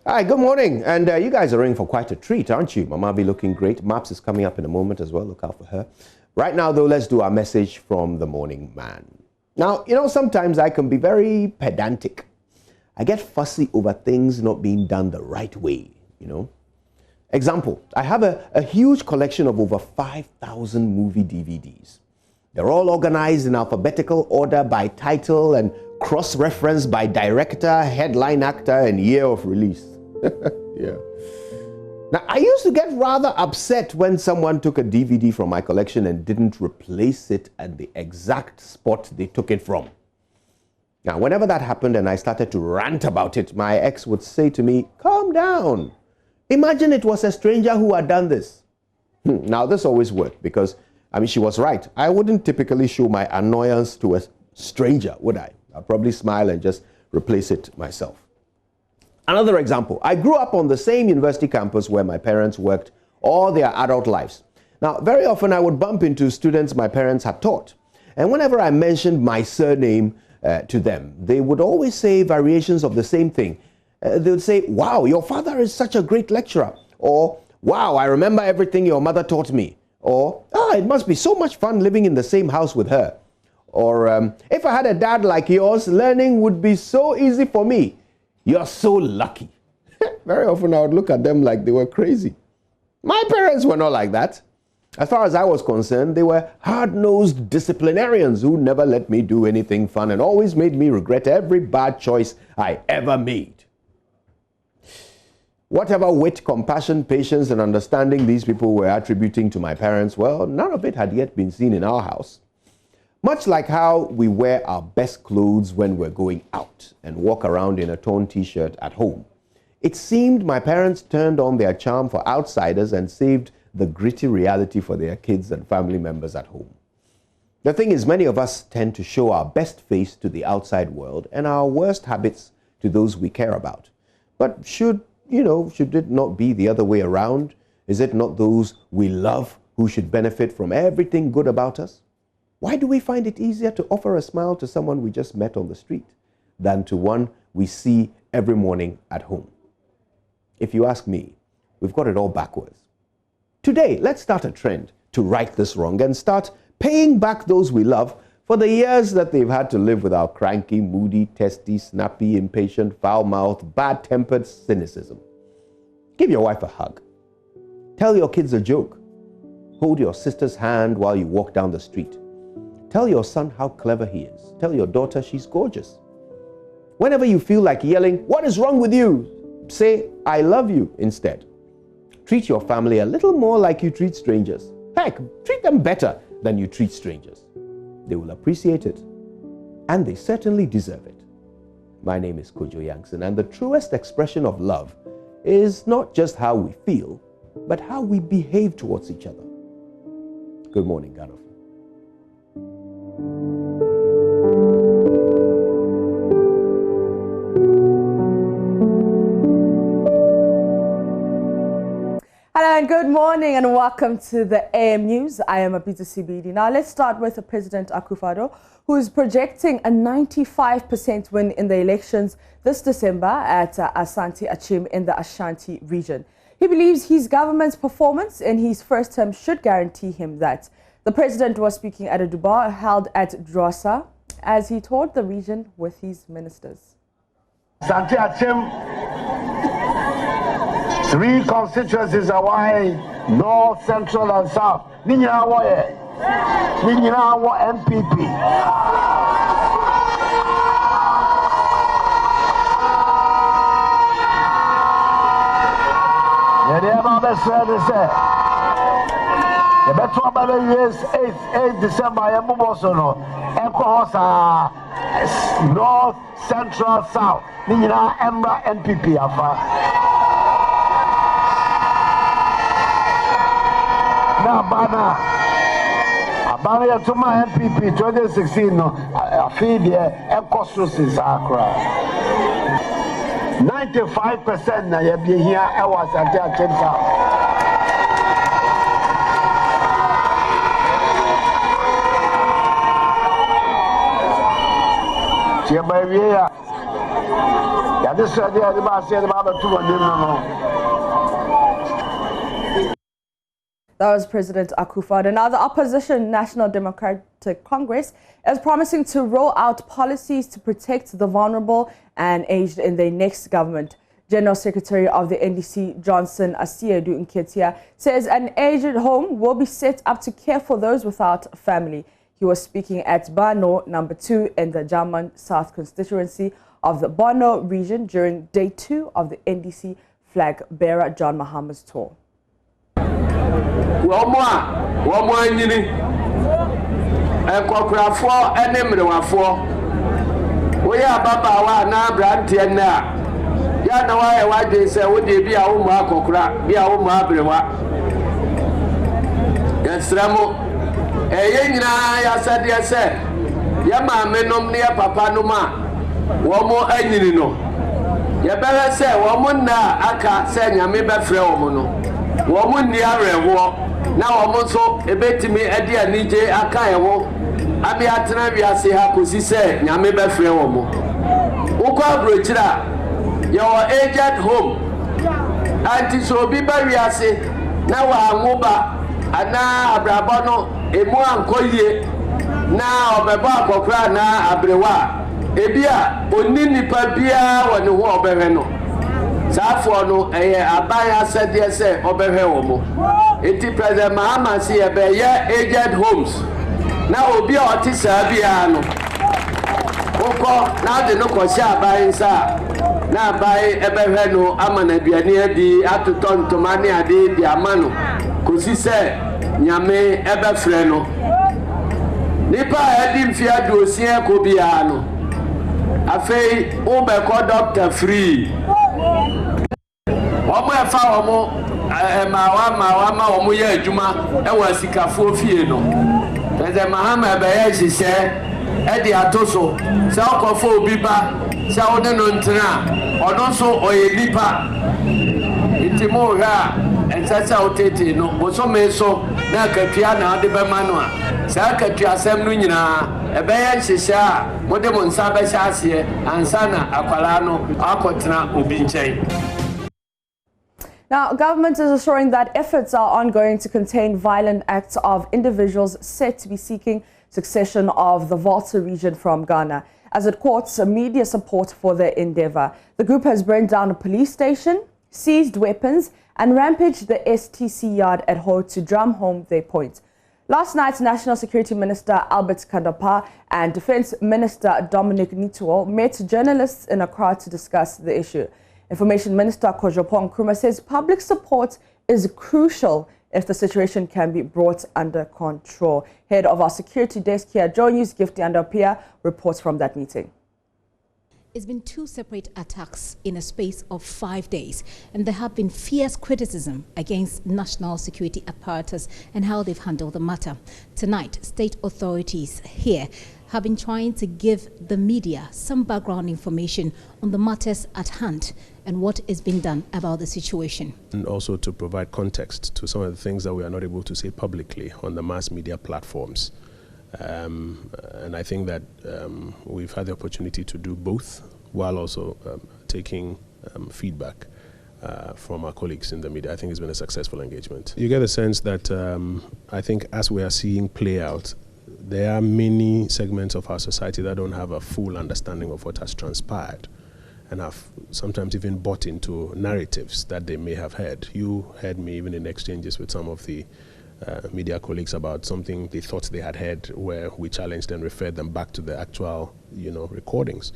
Hi, good morning. And you guys are in for quite a treat, aren't you? Mama be looking great. Maps is coming up in a moment as well. Look out for her. Right now, though, let's do our message from the morning man. Now, sometimes I can be very pedantic. I get fussy over things not being done the right way, Example, I have a huge collection of over 5,000 movie DVDs. They're all organized in alphabetical order by title and cross-referenced by director, headline actor, and year of release. Yeah. Now, I used to get rather upset when someone took a DVD from my collection and didn't replace it at the exact spot they took it from. Now, whenever that happened and I started to rant about it, my ex would say to me, "Calm down. Imagine it was a stranger who had done this." Now, this always worked because, she was right. I wouldn't typically show my annoyance to a stranger, would I? I'd probably smile and just replace it myself. Another example, I grew up on the same university campus where my parents worked all their adult lives. Now, very often I would bump into students my parents had taught. And whenever I mentioned my surname to them, they would always say variations of the same thing. They would say, "Wow, your father is such a great lecturer." Or, "Wow, I remember everything your mother taught me." Or, "It must be so much fun living in the same house with her." Or, "If I had a dad like yours, learning would be so easy for me. You're so lucky." Very often I would look at them like they were crazy. My parents were not like that. As far as I was concerned, they were hard-nosed disciplinarians who never let me do anything fun and always made me regret every bad choice I ever made. Whatever wit, compassion, patience, and understanding these people were attributing to my parents, well, none of it had yet been seen in our house. Much like how we wear our best clothes when we're going out and walk around in a torn t-shirt at home, it seemed my parents turned on their charm for outsiders and saved the gritty reality for their kids and family members at home. The thing is, many of us tend to show our best face to the outside world and our worst habits to those we care about. But should it not be the other way around? Is it not those we love who should benefit from everything good about us? Why do we find it easier to offer a smile to someone we just met on the street than to one we see every morning at home? If you ask me, we've got it all backwards. Today, let's start a trend to right this wrong and start paying back those we love for the years that they've had to live with our cranky, moody, testy, snappy, impatient, foul-mouthed, bad-tempered cynicism. Give your wife a hug. Tell your kids a joke. Hold your sister's hand while you walk down the street. Tell your son how clever he is. Tell your daughter she's gorgeous. Whenever you feel like yelling, "What is wrong with you?" say, "I love you," instead. Treat your family a little more like you treat strangers. Heck, treat them better than you treat strangers. They will appreciate it, and they certainly deserve it. My name is Kojo Yankson, and the truest expression of love is not just how we feel, but how we behave towards each other. Good morning, Ghana. Hello and good morning and welcome to the AM News. I am Abita Sibidi. Now let's start with President Akufo-Addo, who is projecting a 95% win in the elections this December at Asante Achim in the Ashanti region. He believes his government's performance in his first term should guarantee him that. The president was speaking at a Dubai held at Drosa as he toured the region with his ministers. Asante Achim, 3 constituencies are wide, North, Central, and South. Ninyina wa MPP. The better about the years 8 December, North, Central, South. Ninyina Embra MPP afa. Abana ya tuma MPP 2016 no afidi ekoso sisakra 95% na ya bi hia e was Asante Achim. Chia ba wiya Ya de so de ba se de ba to woni no. That was President Akufo-Addo. Now, the opposition National Democratic Congress is promising to roll out policies to protect the vulnerable and aged in their next government. General Secretary of the NDC, Johnson Asiedu Nketia, says an aged home will be set up to care for those without family. He was speaking at Bano number 2 in the German South constituency of the Bono region during day 2 of the NDC flag bearer John Mahama's tour. Womo nyini enkokrafo enemrewafo oya baba wa na brante na ya na wa e waje se wo de bia wo mu akokra bia wo mu abrewa yesramo ye nyina ya sade se ya ma menom ne ya papa no ma womo anyini no ye bele se womo na aka se nyame befre womo no womo ni arewo na womo so ebetimi ade anije aka ewo abi atena wiase ha kosi se nyame befre womo ukọ abrochira your aged home anti so bi ba wiase na wa anwoba ana abrabo no emu ankoyie na obebo akokra na abrewa ebia onni nipa bia woni ho obehwe no safo no abaya sede se obehwe womo eti President Mahama si ebeye aged homes na obi a otisa bia no ukọ na de no kwose abayin sa na abayi ebehwe no amana duane adi atoto ntomane ade di amano kosi se nyame ebefre no nipa edi mfia dosie ko bia no afei ubeko doctor free omo efa omo ma omo ye adwuma ewa sikafo fie no President Mahama ebeye hise edi atoso se okofo obi ba se wode no ntena ono so oyenipa itimo ha ensasa otete no boso meso na katua na ade be manu a sa katua asem no nyina ebeye hise a mode mo nsa be hase ansa na akwala no akotena obi nchen. Now, government is assuring that efforts are ongoing to contain violent acts of individuals said to be seeking succession of the Volta region from Ghana, as it courts media support for their endeavor. The group has burned down a police station, seized weapons, and rampaged the STC yard at Ho to drum home their point. Last night, National Security Minister Albert Kandapa and Defense Minister Dominic Nituo met journalists in Accra to discuss the issue. Information Minister Kojopong Nkrumah says public support is crucial if the situation can be brought under control. Head of our security desk here, Joy News Gifty Andapia, reports from that meeting. It's been 2 separate attacks in a space of 5 days, and there have been fierce criticism against national security apparatus and how they've handled the matter. Tonight, state authorities here have been trying to give the media some background information on the matters at hand and what is being done about the situation. And also to provide context to some of the things that we are not able to say publicly on the mass media platforms. And I think that we've had the opportunity to do both while also taking feedback from our colleagues in the media. I think it's been a successful engagement. You get the sense that I think as we are seeing play out, there are many segments of our society that don't have a full understanding of what has transpired and have sometimes even bought into narratives that they may have heard. You heard me even in exchanges with some of the media colleagues about something they thought they had heard, where we challenged and referred them back to the actual, recordings.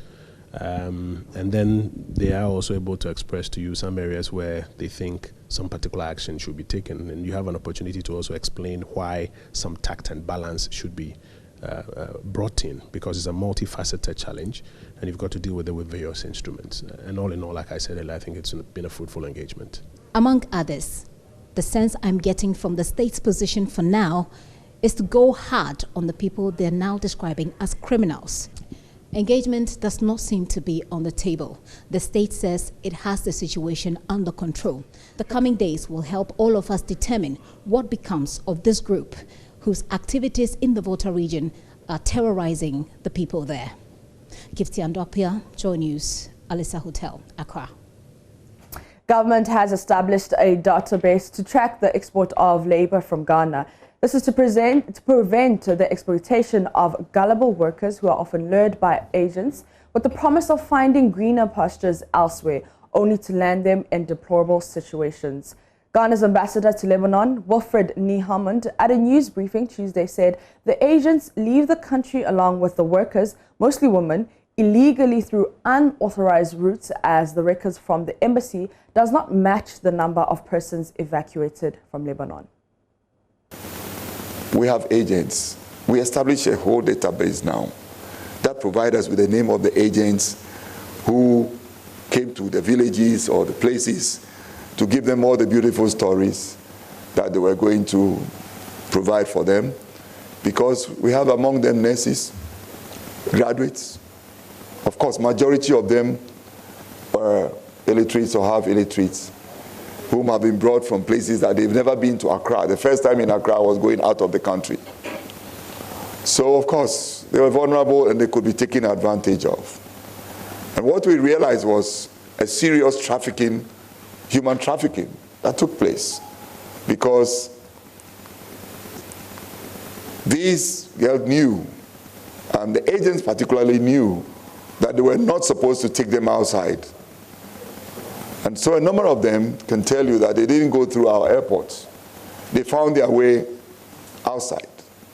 And then they are also able to express to you some areas where they think some particular action should be taken, and you have an opportunity to also explain why some tact and balance should be brought in, because it's a multifaceted challenge and you've got to deal with it with various instruments. And all in all, like I said earlier, I think it's been a fruitful engagement. Among others, the sense I'm getting from the state's position for now is to go hard on the people they're now describing as criminals. Engagement does not seem to be on the table. The state says it has the situation under control. The coming days will help all of us determine what becomes of this group whose activities in the Volta region are terrorizing the people there. Gifty Andopia, Joy News, Alisa Hotel, Accra. Government has established a database to track the export of labor from Ghana. This is to prevent the exploitation of gullible workers who are often lured by agents with the promise of finding greener pastures elsewhere, only to land them in deplorable situations. Ghana's ambassador to Lebanon, Wilfred Nihamond, at a news briefing Tuesday said the agents leave the country along with the workers, mostly women, illegally through unauthorized routes, as the records from the embassy does not match the number of persons evacuated from Lebanon. We have agents. We established a whole database now that provides us with the name of the agents who came to the villages or the places to give them all the beautiful stories that they were going to provide for them, because we have among them nurses, graduates. Of course, majority of them are illiterates or half illiterates, whom have been brought from places that they've never been to Accra. The first time in Accra was going out of the country. So, of course, they were vulnerable and they could be taken advantage of. And what we realized was a serious trafficking, human trafficking, that took place, because these girls knew, and the agents particularly knew, that they were not supposed to take them outside. And so a number of them can tell you that they didn't go through our airports. They found their way outside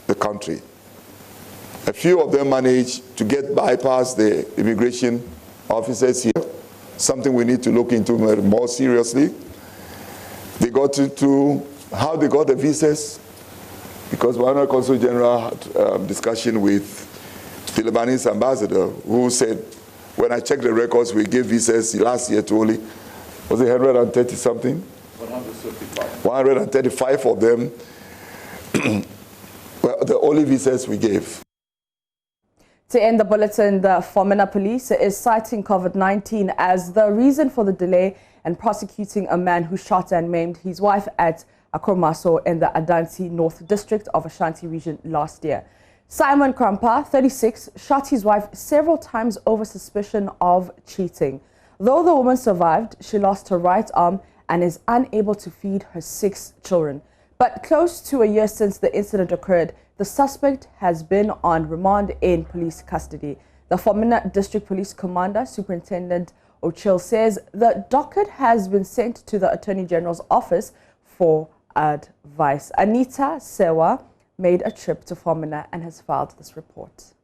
the country. A few of them managed to bypass the immigration officers here, something we need to look into more seriously. They got to how they got the visas, because one Consul General had a discussion with the Lebanese ambassador, who said, when I checked the records, we gave visas last year to only, was it 130 something? 135. 135 of them were the only visas we gave. To end the bulletin, the Fomena police is citing COVID-19 as the reason for the delay in prosecuting a man who shot and maimed his wife at Akormaso in the Adansi North District of Ashanti region last year. Simon Krampa, 36, shot his wife several times over suspicion of cheating. Though the woman survived, she lost her right arm and is unable to feed her 6 children. But close to a year since the incident occurred, the suspect has been on remand in police custody. The Fomena District Police Commander, Superintendent Ochil, says the docket has been sent to the Attorney General's office for advice. Anita Sewa made a trip to Fomena and has filed this report.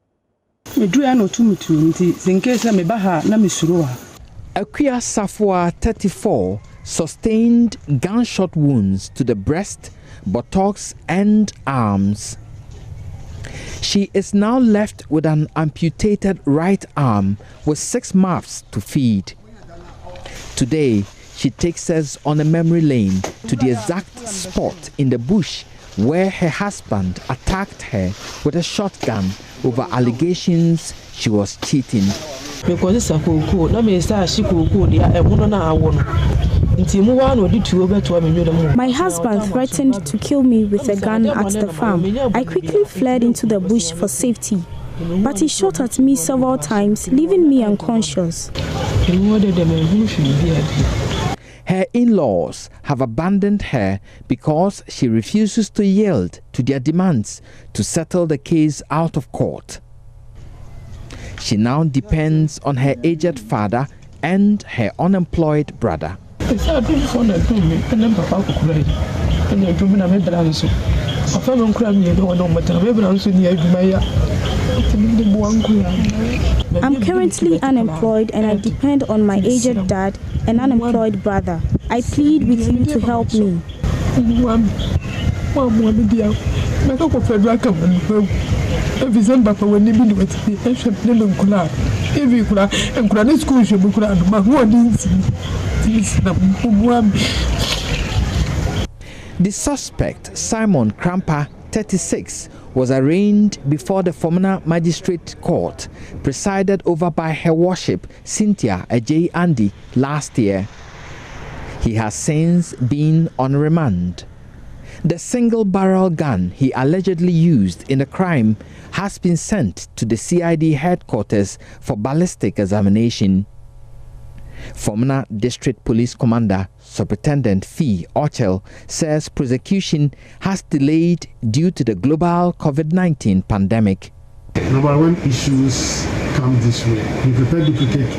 Akuya Safwa, 34, sustained gunshot wounds to the breast, buttocks and arms. She is now left with an amputated right arm with 6 mouths to feed. Today, she takes us on a memory lane to the exact spot in the bush where her husband attacked her with a shotgun over allegations she was cheating. My husband threatened to kill me with a gun at the farm. I quickly fled into the bush for safety, but he shot at me several times, leaving me unconscious. Her in-laws have abandoned her because she refuses to yield to their demands to settle the case out of court. She now depends on her aged father and her unemployed brother. I'm currently unemployed and I depend on my aged dad and unemployed brother. I plead with you to help me. The suspect, Simon Krampa, 36, was arraigned before the Fomena Magistrate Court, presided over by Her Worship Cynthia Ajay Andy last year. He has since been on remand. The single-barrel gun he allegedly used in the crime has been sent to the CID headquarters for ballistic examination. Former District Police Commander Superintendent Fee Ochel says prosecution has delayed due to the global COVID-19 pandemic. Number one, issues come this way. We prepare duplicate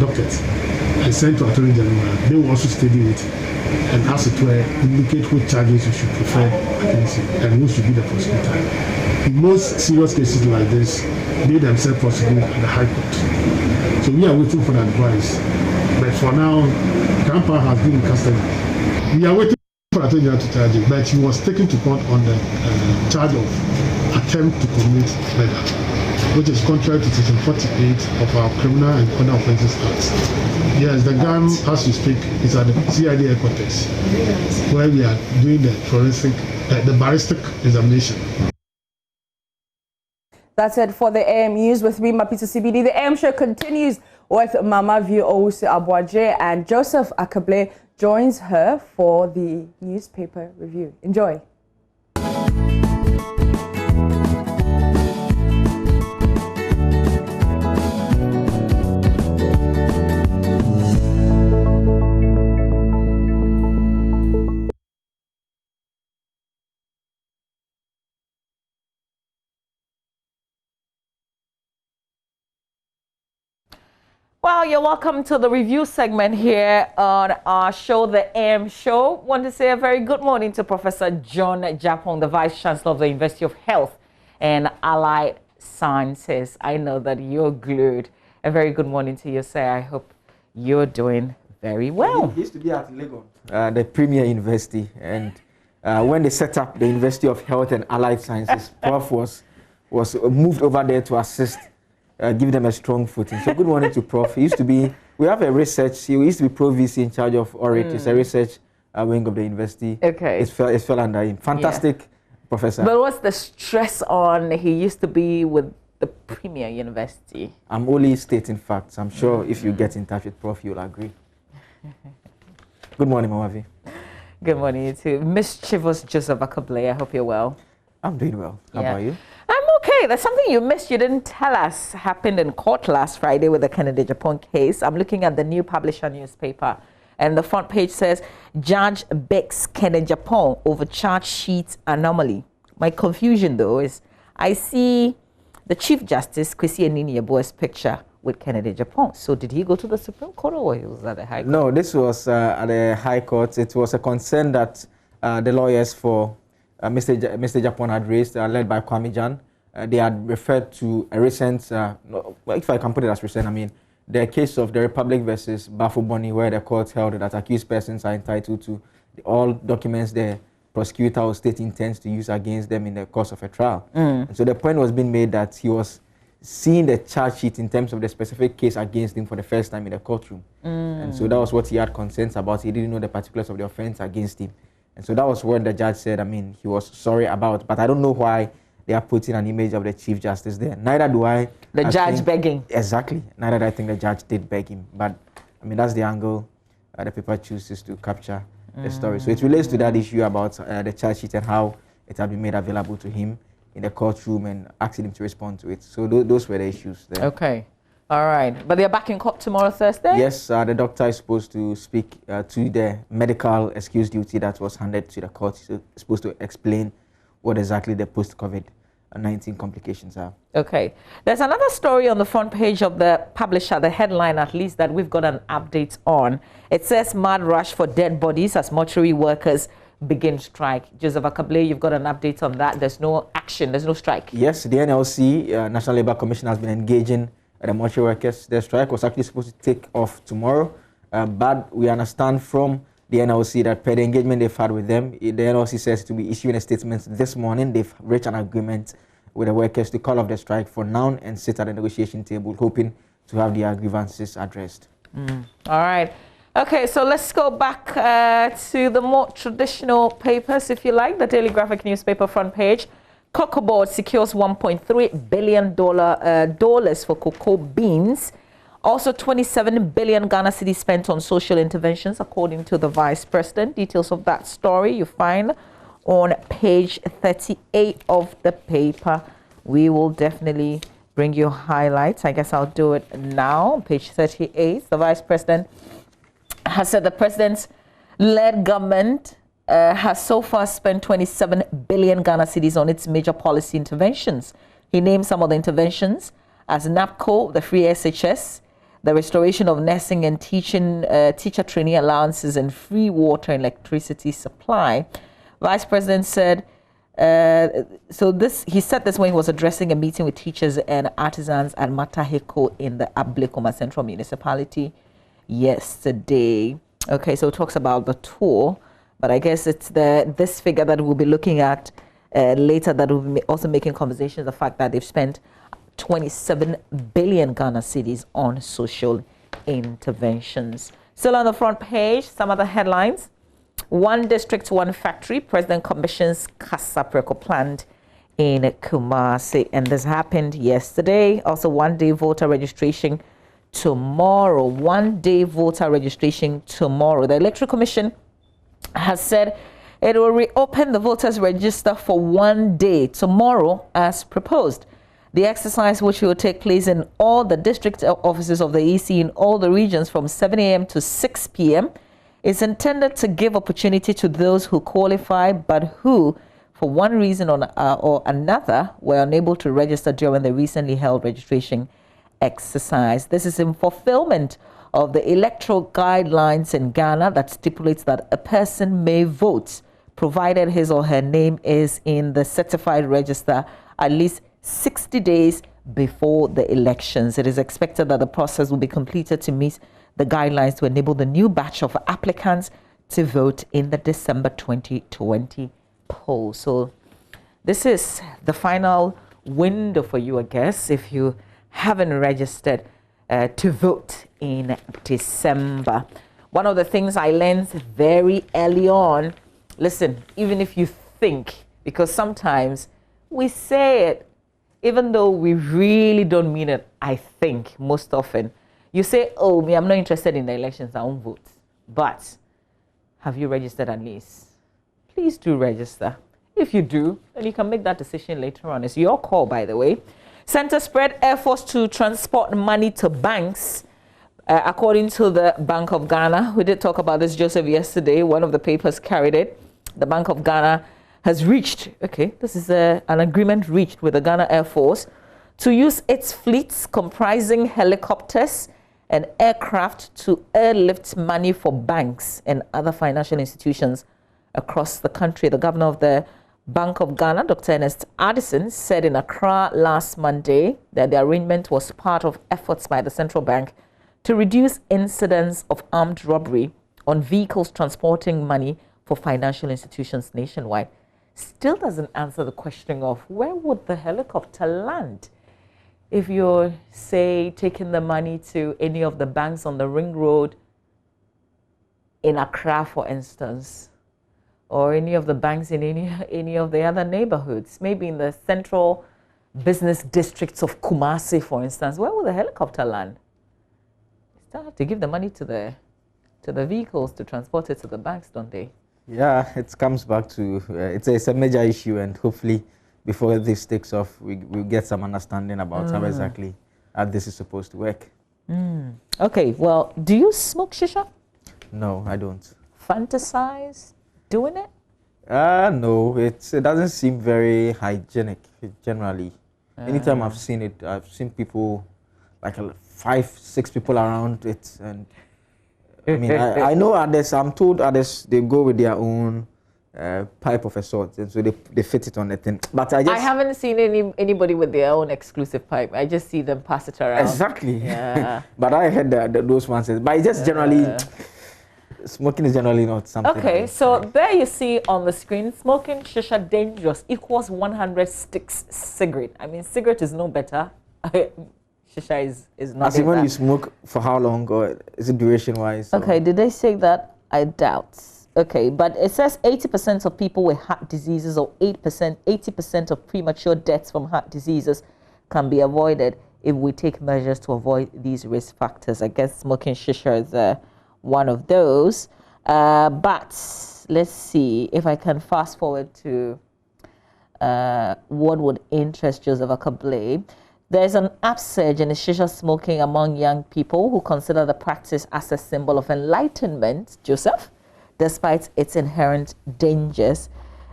dockets and send to Attorney General. They will also study it and, as it were, indicate which charges you should prefer against it and who should be the prosecutor. In most serious cases like this, they themselves prosecute at the High Court. So we are waiting for the advice. But for now, Grandpa has been in custody. We are waiting for Attorney General to charge him, but he was taken to court on the charge of attempt to commit murder, which is contrary to Section 48 of our Criminal and Other Offences Act. Yes, the gun, as we speak, is at the CID headquarters, where we are doing the forensic, the ballistic examination. That's it for the AM News with me, Mapito CBD. The AM show continues with Mama View Owusu Abuaje, and Joseph Akable joins her for the newspaper review. Enjoy. Well, you're welcome to the review segment here on our show, The AM Show. Want to say a very good morning to Professor John Japong, the Vice Chancellor of the University of Health and Allied Sciences. I know that you're glued. A very good morning to you, sir. I hope you're doing very well. He used to be at Legon, the premier university, and when they set up the University of Health and Allied Sciences, Prof was moved over there to assist. Give them a strong footing. So good morning to Prof. He used to be, we have a research, he used to be Pro-VC in charge of ORIT. It's a research wing of the university. Okay. It fell under him. Fantastic professor. But what's the stress on, he used to be with the premier university? I'm only stating facts. I'm sure if you get in touch with Prof, you'll agree. Good morning, Mamavi. Good morning, you too. Mischievous Joseph Akable, I hope you're well. I'm doing well. How about you? I'm okay. There's something you missed, you didn't tell us, happened in court last Friday with the Kennedy Japan case. I'm looking at the New Publisher newspaper, and the front page says, Judge begs Kennedy Japan over charge sheet anomaly. My confusion, though, is I see the Chief Justice, Kwesi Anini-Yeboah's picture with Kennedy Japan. So did he go to the Supreme Court or was that the High Court? No, this was at the High Court. It was a concern that the lawyers for Mr. Japan had raised, led by Kwame Jan. They had referred to a recent, if I can put it as recent, I mean, the case of the Republic versus Bafo Boni, where the court held that accused persons are entitled to all documents the prosecutor or state intends to use against them in the course of a trial. And so the point was being made that he was seeing the charge sheet in terms of the specific case against him for the first time in the courtroom. And so that was what he had concerns about. He didn't know the particulars of the offense against him. And so that was what the judge said, I mean, he was sorry about. But I don't know why they are putting an image of the Chief Justice there. Neither do I. The judge begging. Exactly. Neither do I think the judge did beg him. But, I mean, that's the angle the paper chooses to capture the story. So it relates to that issue about the charge sheet and how it had been made available to him in the courtroom and asking him to respond to it. So those were the issues there. Okay. All right. But they're back in court tomorrow, Thursday? Yes, the doctor is supposed to speak to the medical excuse duty that was handed to the court. He's supposed to explain what exactly the post-COVID-19 complications are. Okay. There's another story on the front page of the Publisher, the headline at least, that we've got an update on. It says, mad rush for dead bodies as mortuary workers begin strike. Joseph Akable, you've got an update on that. There's no action, there's no strike. Yes, the NLC, National Labour Commission, has been engaging the mortuary workers. The strike was actually supposed to take off tomorrow, but we understand from the NLC that per the engagement they've had with them, the NLC says to be issuing a statement this morning. They've reached an agreement with the workers to call off the strike for now and sit at the negotiation table, hoping to have their grievances addressed. All right. Okay, so let's go back to the more traditional papers, if you like. The Daily Graphic newspaper front page. Cocoa Board secures $1.3 billion for cocoa beans. Also, 27 billion Ghana cedis spent on social interventions, according to the Vice President. Details of that story you find on page 38 of the paper. We will definitely bring you highlights. I guess I'll do it now. Page 38. The Vice President has said the president's led government has so far spent 27 billion Ghana cedis on its major policy interventions. He named some of the interventions as NAPCO, the free SHS, the restoration of nursing and teacher training allowances, and free water and electricity supply. Vice President said, he said this when he was addressing a meeting with teachers and artisans at Mataheko in the Ablekuma Central Municipality yesterday. Okay, so it talks about the tour, but I guess it's this figure that we'll be looking at later that will be also making conversations, the fact that they've spent 27 billion Ghana cedis on social interventions. Still on the front page, some other headlines. One district, one factory. President commissions Casa Preco plant in Kumasi. And this happened yesterday. Also, one-day voter registration tomorrow. One-day voter registration tomorrow. The Electoral Commission has said it will reopen the voters register for 1 day tomorrow as proposed. The exercise, which will take place in all the district offices of the EC in all the regions from 7 a.m. to 6 p.m., is intended to give opportunity to those who qualify but who, for one reason or another, were unable to register during the recently held registration exercise. This is in fulfillment of the electoral guidelines in Ghana that stipulates that a person may vote provided his or her name is in the certified register at least 60 days before the elections. It is expected that the process will be completed to meet the guidelines to enable the new batch of applicants to vote in the December 2020 poll. So this is the final window for you, I guess, if you haven't registered to vote in December. One of the things I learned very early on, listen, even if you think, because sometimes we say it, even though we really don't mean it, I think, most often. You say, oh, I'm not interested in the elections, I won't vote. But have you registered at least? Please do register. If you do, then you can make that decision later on. It's your call, by the way. Center spread efforts to transport money to banks, according to the Bank of Ghana. We did talk about this, Joseph, yesterday. One of the papers carried it. The Bank of Ghana has reached, this is an agreement reached with the Ghana Air Force to use its fleets comprising helicopters and aircraft to airlift money for banks and other financial institutions across the country. The governor of the Bank of Ghana, Dr. Ernest Addison, said in Accra last Monday that the arrangement was part of efforts by the central bank to reduce incidents of armed robbery on vehicles transporting money for financial institutions nationwide. Still doesn't answer the question of where would the helicopter land if you're, say, taking the money to any of the banks on the ring road in Accra, for instance, or any of the banks in any of the other neighborhoods, maybe in the central business districts of Kumasi, for instance. Where will the helicopter land? You still have to give the money to the vehicles to transport it to the banks, don't they? Yeah, it comes back to, it's a major issue, and hopefully before this takes off, we'll get some understanding about how exactly this is supposed to work. Okay, well, do you smoke shisha? No, I don't. Fantasize doing it? No, it doesn't seem very hygienic, generally. Anytime I've seen it, I've seen people, like 5-6 people around it, and I mean, I know others, I'm told others, they go with their own pipe of a sort, and so they fit it on the thing. But I haven't seen anybody with their own exclusive pipe. I just see them pass it around. Exactly. Yeah. But I heard those ones. But it's just generally, smoking is generally not something. Okay, so there you see on the screen, smoking shisha dangerous equals 100 sticks cigarette. I mean, cigarette is no better. Shisha is not. As in when you smoke for how long, or is it duration-wise? Okay, did they say that? I doubt. Okay, but it says 80% of people with heart diseases or 80% of premature deaths from heart diseases can be avoided if we take measures to avoid these risk factors. I guess smoking shisha is one of those. But let's see if I can fast forward to what would interest Joseph Akable. There's an upsurge in shisha smoking among young people who consider the practice as a symbol of enlightenment, Joseph, despite its inherent dangers.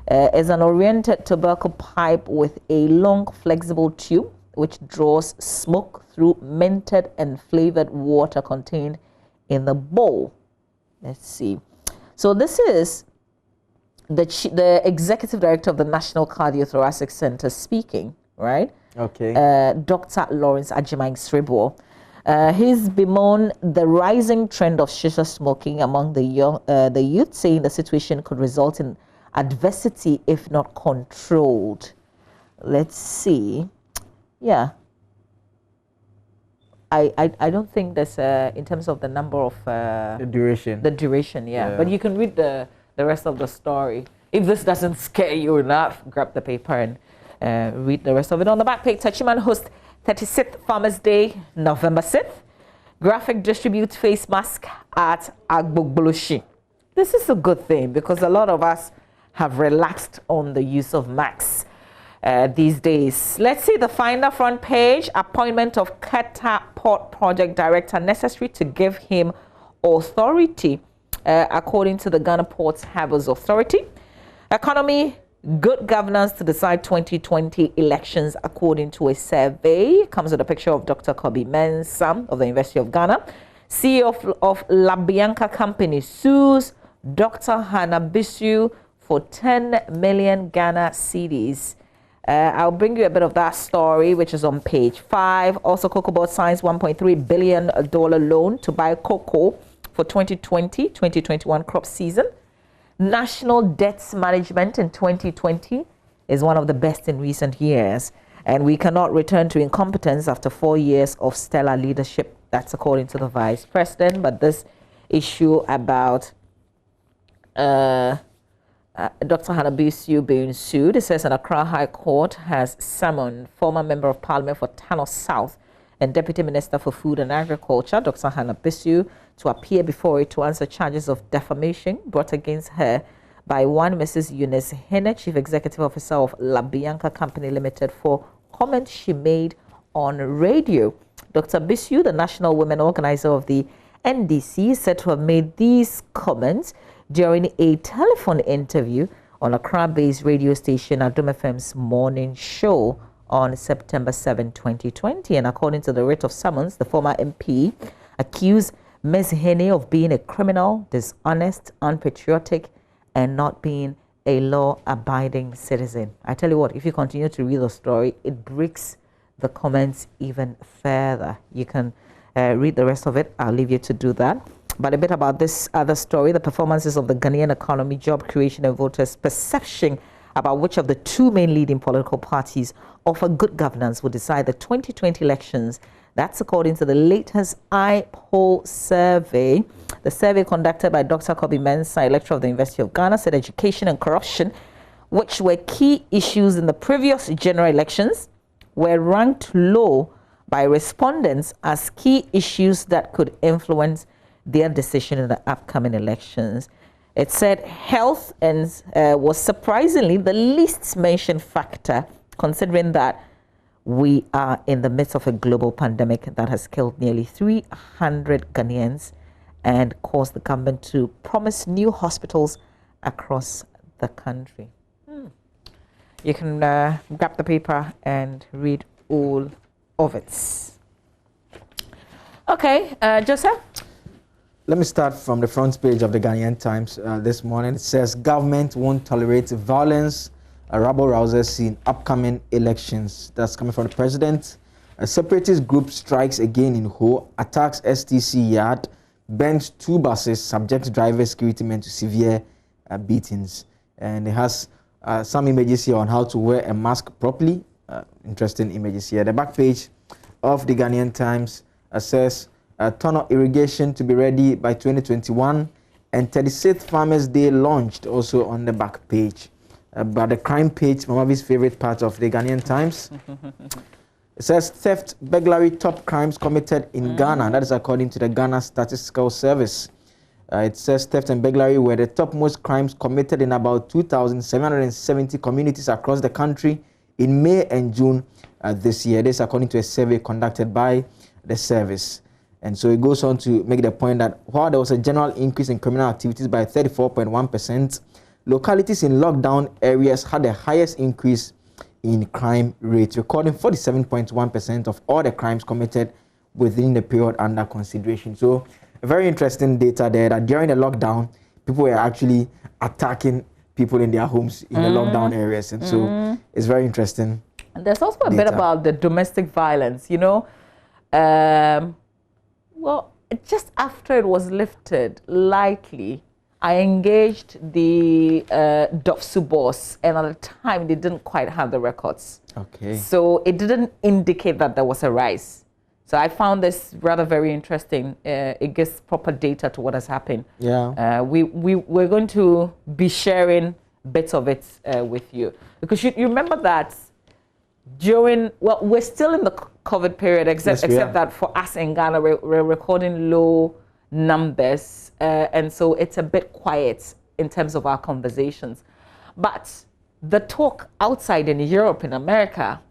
Is an oriented tobacco pipe with a long, flexible tube which draws smoke through minted and flavored water contained in the bowl. Let's see. So this is the executive director of the National Cardiothoracic Center speaking, right? Okay. Dr. Lawrence Ajimang Sribo. He's bemoaned the rising trend of shisha smoking among the youth, saying the situation could result in adversity if not controlled. Let's see. Yeah. I don't think there's in terms of the number of the duration. The duration, yeah. But you can read the rest of the story. If this doesn't scare you enough, grab the paper and read the rest of it. On the back page, Tachiman hosts 36th Farmers Day, November 6th. Graphic distributes face mask at Agbogboloshi. This is a good thing because a lot of us have relaxed on the use of masks these days. Let's see the final front page. Appointment of Qatar Port Project Director necessary to give him authority, according to the Ghana Ports Harbours Authority. Economy, good governance to decide 2020 elections, according to a survey. Comes with a picture of Dr. Kobe Mensah of the University of Ghana. CEO of La Bianca Company sues Dr. Hannah Bisu for 10 million Ghana cedis. I'll bring you a bit of that story, which is on page 5. Also, COCOBOD signs $1.3 billion loan to buy cocoa for 2020-2021 crop season. National debts management in 2020 is one of the best in recent years, and we cannot return to incompetence after 4 years of stellar leadership. That's according to the Vice President. But this issue about Dr. Hanabisu being sued, it says an Accra High Court has summoned former Member of Parliament for Tano South and Deputy Minister for Food and Agriculture, Dr. Hanabisu, to appear before it to answer charges of defamation brought against her by one Mrs. Eunice Hene, Chief Executive Officer of La Bianca Company Limited, for comments she made on radio. Dr. Bisu, the national women organizer of the NDC, is said to have made these comments during a telephone interview on a Accra-based radio station, Adom FM's morning show on September 7, 2020. And according to the writ of summons, the former MP accused Ms. Hene of being a criminal, dishonest, unpatriotic, and not being a law-abiding citizen. I tell you what, if you continue to read the story, it breaks the comments even further. You can read the rest of it. I'll leave you to do that. But a bit about this other story, the performances of the Ghanaian economy, job creation, and voters' perception about which of the two main leading political parties offer good governance will decide the 2020 elections. That's according to the latest iPoll survey. The survey conducted by Dr. Kobe Mensah, lecturer of the University of Ghana, said education and corruption, which were key issues in the previous general elections, were ranked low by respondents as key issues that could influence their decision in the upcoming elections. It said health was surprisingly the least mentioned factor, considering that we are in the midst of a global pandemic that has killed nearly 300 Ghanaians and caused the government to promise new hospitals across the country. You can grab the paper and read all of it. Okay, Joseph? Let me start from the front page of the Ghanaian Times this morning. It says, government won't tolerate violence, rabble-rousers in upcoming elections. That's coming from the president. A separatist group strikes again in Ho, attacks STC yard, burns 2 buses, subjects driver security men to severe beatings. And it has some images here on how to wear a mask properly. Interesting images here. The back page of the Ghanaian Times says, tunnel irrigation to be ready by 2021, and 36th Farmers Day launched also on the back page. But the crime page, Mama V's favorite part of the Ghanaian Times, it says theft, burglary, top crimes committed in Ghana. That is according to the Ghana Statistical Service. It says theft and burglary were the topmost crimes committed in about 2,770 communities across the country in May and June this year. This according to a survey conducted by the service. And so it goes on to make the point that while there was a general increase in criminal activities by 34.1%, localities in lockdown areas had the highest increase in crime rate, recording 47.1% of all the crimes committed within the period under consideration. So very interesting data there that during the lockdown, people were actually attacking people in their homes in the lockdown areas. And so it's very interesting. And there's also a bit about the domestic violence, you know. Well, just after it was lifted lightly, I engaged the DOFSU boss, and at the time they didn't quite have the records. Okay. So it didn't indicate that there was a rise. So I found this rather very interesting. It gives proper data to what has happened. Yeah. We're going to be sharing bits of it with you. Because you remember that during, well, we're still in the COVID period, except that for us in Ghana, we're recording low numbers. And so it's a bit quiet in terms of our conversations. But the talk outside in Europe, in America,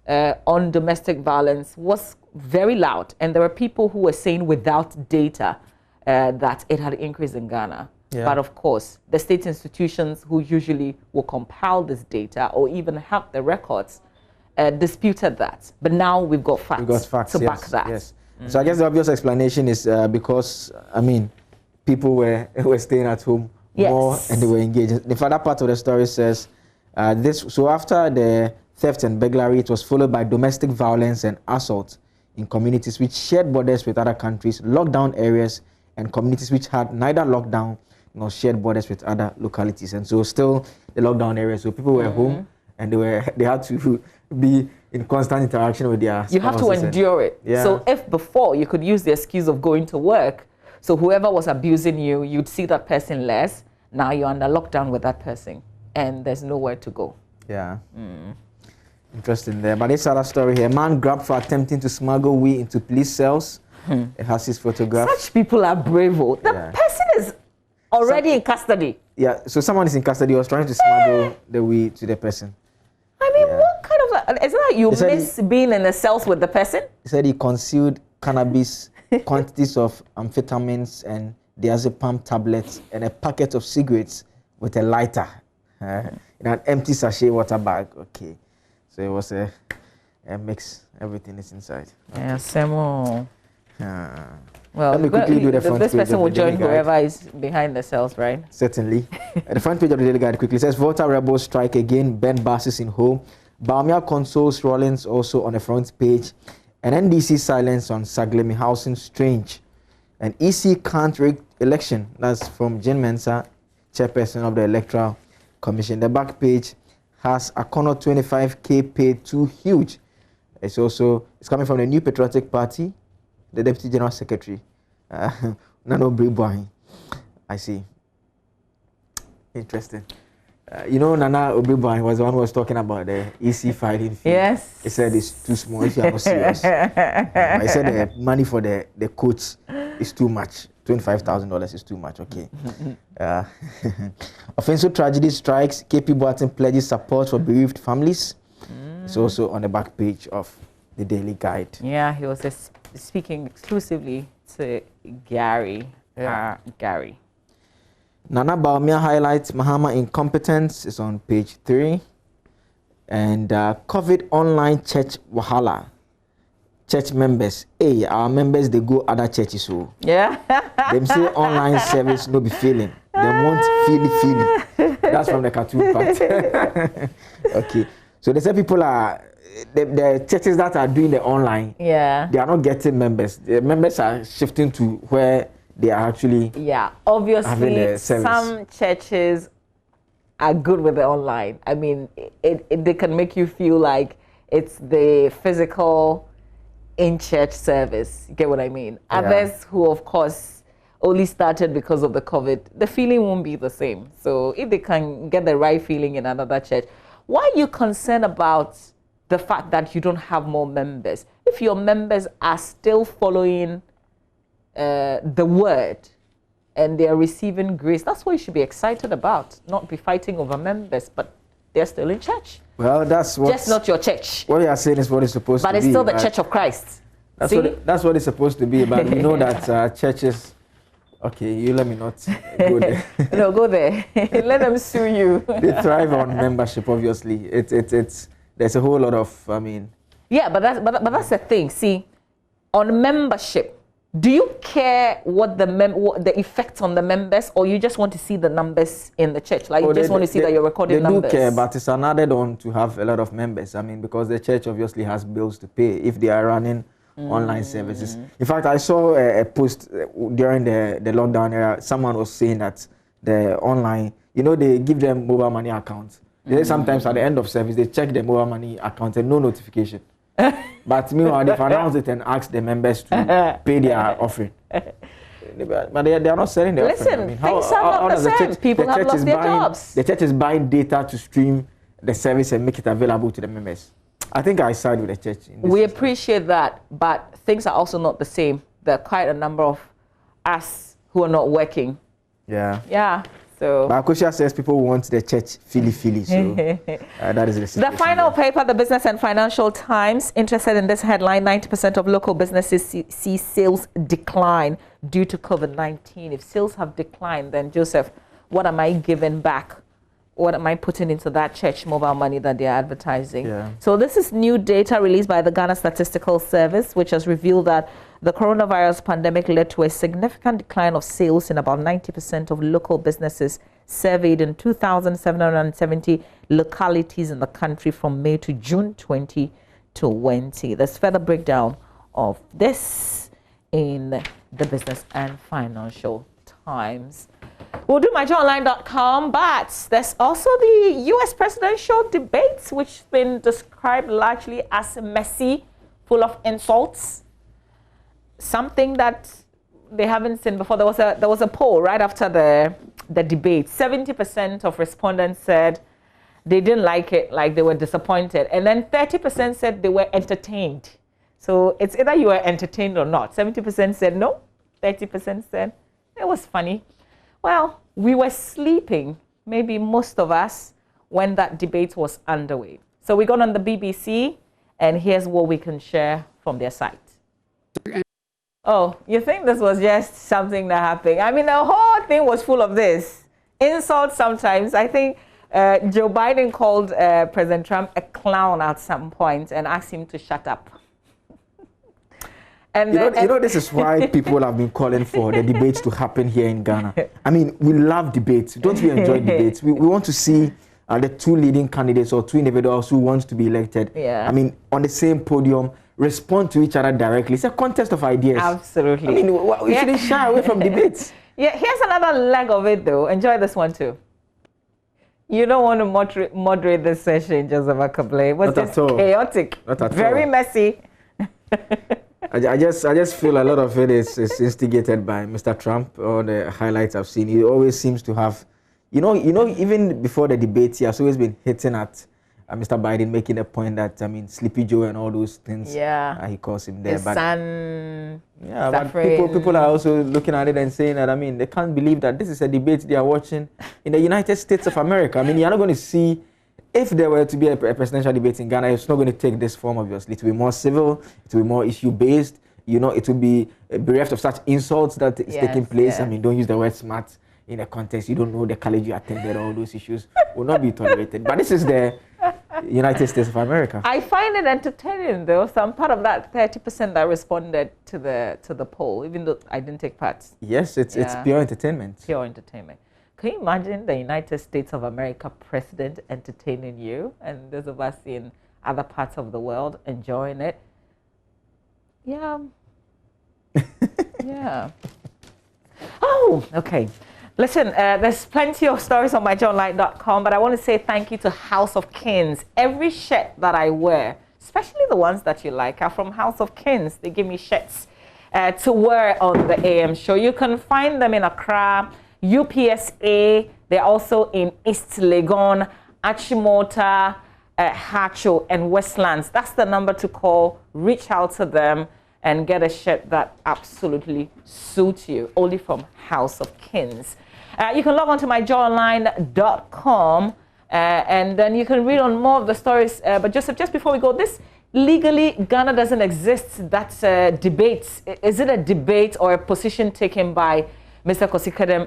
on domestic violence was very loud. And there were people who were saying without data that it had increased in Ghana. Yeah. But of course, the state institutions who usually will compile this data or even have the records disputed that. But now we've got facts, to back that. Yes. So I guess the obvious explanation is because, I mean, people were staying at home more and they were engaged. The further part of the story says so after the theft and burglary, it was followed by domestic violence and assault in communities which shared borders with other countries, lockdown areas, and communities which had neither lockdown nor shared borders with other localities. And so still the lockdown areas, so people were home and they had to be in constant interaction with their spouses. You have to endure it. Yeah. So if before you could use the excuse of going to work, so whoever was abusing you, you'd see that person less. Now you're under lockdown with that person and there's nowhere to go. Yeah. Interesting there. But this other story here, man grabbed for attempting to smuggle weed into police cells. It has his photograph. Such people are brave. The person is already in custody. Yeah, so someone is in custody, was trying to smuggle the weed to the person. I mean, what kind of, is it like you miss being in the cells with the person? He said he concealed cannabis, quantities of amphetamines and diazepam tablets and a packet of cigarettes with a lighter in an empty sachet water bag. Okay. So it was a mix. Everything is inside. Yeah, Samo. Well, let me quickly do the front this page person will join Daily whoever is behind the cells, right? Certainly. The front page of the Daily Guide quickly says, Volta rebels strike again, burn buses in Ho. Baumia consoles Rollins also on the front page. And NDC silence on Saglemi housing strange. And EC can't rig election. That's from Jen Mensah, chairperson of the Electoral Commission. The back page has a corner 25K paid too huge. It's coming from the New Patriotic Party, the Deputy General Secretary, Nano Briboy. I see. Interesting. You know, Nana Obriboy was the one who was talking about the EC filing fee. Yes. He said it's too small if you are not serious. He said the money for the coats is too much. $25,000 is too much. Okay. Offensive tragedy strikes. KP Boateng pledges support for bereaved families. It's also on the back page of the Daily Guide. Yeah, he was speaking exclusively to Gary. Gary. Nana Baumia highlights Mahama incompetence is on page 3. And COVID online church wahala. Church members. Hey, our members, they go other churches. So yeah. Them say online service no be feeling. They want feely. That's from the cartoon part. Okay. So they say people are, the churches that are doing the online, they are not getting members. The members are shifting to where they are actually obviously some churches are good with the online. I mean, they can make you feel like it's the physical in-church service. You get what I mean? Others who, of course, only started because of the COVID, the feeling won't be the same. So if they can get the right feeling in another church, why are you concerned about the fact that you don't have more members? If your members are still following the word and they are receiving grace, that's what you should be excited about, not be fighting over members, but they're still in church. Well, that's what. Just not your church. What you are saying is what it's supposed to be. But it's still the Church of Christ. That's what it's supposed to be. But we know that churches. Okay, you let me not go there. No, go there. Let them sue you. They thrive on membership, obviously. It's there's a whole lot of, I mean. Yeah, but that's the thing. See, on membership, do you care what the effect on the members, or you just want to see the numbers in the church? Like, you just want to see that you're recording numbers? They do care, but it's an added on to have a lot of members. I mean, because the church obviously has bills to pay if they are running online services. In fact, I saw a post during the lockdown era. Someone was saying that the online, they give them mobile money accounts. Sometimes at the end of service, they check the mobile money account and no notification. But meanwhile, they've announced it and asked the members to pay their offering. But they are not selling their offering. I mean, things are not the same. People have lost their jobs. The church is buying data to stream the service and make it available to the members. I think I side with the church. We appreciate that, but things are also not the same. There are quite a number of us who are not working. Yeah. Yeah. So. But Akosia says people want the church fili. So that is the situation. The final paper, the Business and Financial Times, interested in this headline: 90% of local businesses see sales decline due to COVID-19. If sales have declined, then Joseph, what am I giving back? What am I putting into that church mobile money that they're advertising? Yeah. So this is new data released by the Ghana Statistical Service, which has revealed that the coronavirus pandemic led to a significant decline of sales in about 90% of local businesses surveyed in 2,770 localities in the country from May to June 2020. There's further breakdown of this in the Business and Financial Times. We'll do myjoyonline.com, but there's also the U.S. presidential debates, which has been described largely as messy, full of insults. Something that they haven't seen before. There was a poll right after the debate. 70% of respondents said they didn't like it, like they were disappointed, and then 30% said they were entertained. So it's either you were entertained or not. 70% said no, 30% said it was funny. Well, we were sleeping, maybe most of us, when that debate was underway. So we got on the BBC, and here's what we can share from their site. Oh, you think this was just something that happened? I mean, the whole thing was full of this. Insults sometimes. I think Joe Biden called President Trump a clown at some point and asked him to shut up. And this is why people have been calling for the debates to happen here in Ghana. I mean, we love debates. Don't we enjoy debates? We want to see the two leading candidates or two individuals who want to be elected. Yeah. I mean, on the same podium, respond to each other directly. It's a contest of ideas. Absolutely. I mean, we shouldn't shy away from debates. Yeah, here's another leg of it, though. Enjoy this one, too. You don't want to moderate this session, Joseph Akable. What's this? Chaotic. Not at Very all. Messy. I just feel a lot of it is instigated by Mr. Trump. All the highlights I've seen, he always seems to have, even before the debate, he has always been hitting at Mr. Biden, making a point that, I mean, Sleepy Joe and all those things. Yeah. He calls him there. His son. Yeah, but people are also looking at it and saying that, I mean, they can't believe that this is a debate they are watching in the United States of America. I mean, you're not going to see. If there were to be a presidential debate in Ghana, it's not going to take this form, obviously. It will be more civil, it will be more issue-based, it will be bereft of such insults that is taking place. I mean, don't use the word smart in a context. You don't know the college you attended, all those issues will not be tolerated. But this is the United States of America. I find it entertaining, though. So I'm part of that 30% that responded to the poll, even though I didn't take part. Yes, it's pure entertainment. Pure entertainment. Can you imagine the United States of America president entertaining you and those of us in other parts of the world enjoying it? Yeah. Yeah. Oh, okay. Listen, there's plenty of stories on myjoyonline.com, but I want to say thank you to House of Kings. Every shirt that I wear, especially the ones that you like, are from House of Kings. They give me shirts to wear on the AM show. You can find them in Accra, UPSA, they're also in East Legon, Achimota, Hacho, and Westlands. That's the number to call. Reach out to them and get a shirt that absolutely suits you, only from House of Kings. You can log on to myjoyonline.com And then you can read on more of the stories. But Joseph, just before we go, this legally, Ghana doesn't exist. That's a debate. Is it a debate or a position taken by Mr. Kwasi Kedem?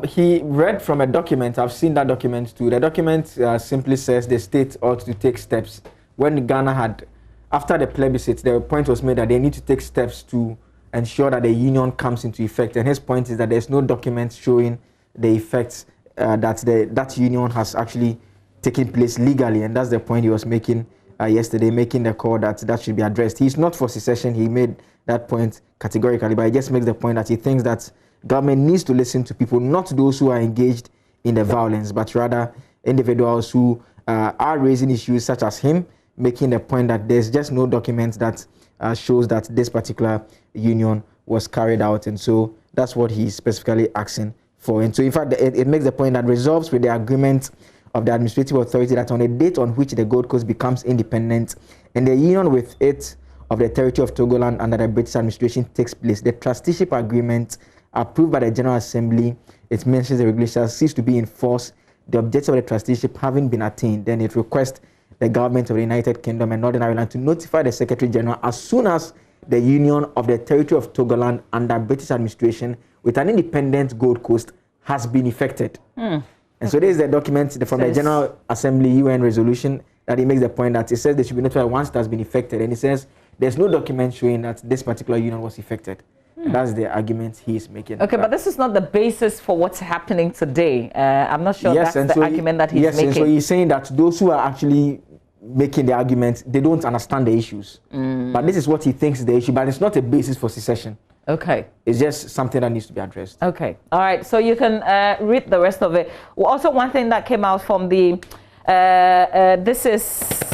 He read from a document. I've seen that document too. The document simply says the state ought to take steps. When Ghana had, after the plebiscite, the point was made that they need to take steps to ensure that the union comes into effect. And his point is that there's no document showing the effects that union has actually taken place legally. And that's the point he was making yesterday, making the call that should be addressed. He's not for secession. He made that point categorically, but he just makes the point that he thinks that government needs to listen to people, not those who are engaged in the violence, but rather individuals who are raising issues such as him, making the point that there's just no document that shows that this particular union was carried out. And so that's what he's specifically asking for. And so in fact, it makes the point that resolves with the agreement of the administrative authority that on the date on which the Gold Coast becomes independent and the union with it of the territory of Togoland under the British administration takes place, the trusteeship agreement approved by the General Assembly, it mentions the regulations cease to be in force, the objective of the trusteeship having been attained. Then it requests the government of the United Kingdom and Northern Ireland to notify the Secretary General as soon as the union of the territory of Togoland under British administration with an independent Gold Coast has been effected. And so this is the document from the General Assembly UN resolution that he makes the point that it says they should be notified once it has been effected. And he says there's no document showing that this particular union was effected. And that's the argument he is making. Okay, but this is not the basis for what's happening today. I'm not sure that's the argument that he's making. Yes, and so he's saying that those who are actually making the argument, they don't understand the issues. But this is what he thinks is the issue, but it's not a basis for secession. Okay. It's just something that needs to be addressed. Okay. All right. So you can read the rest of it. Also, one thing that came out from the, this is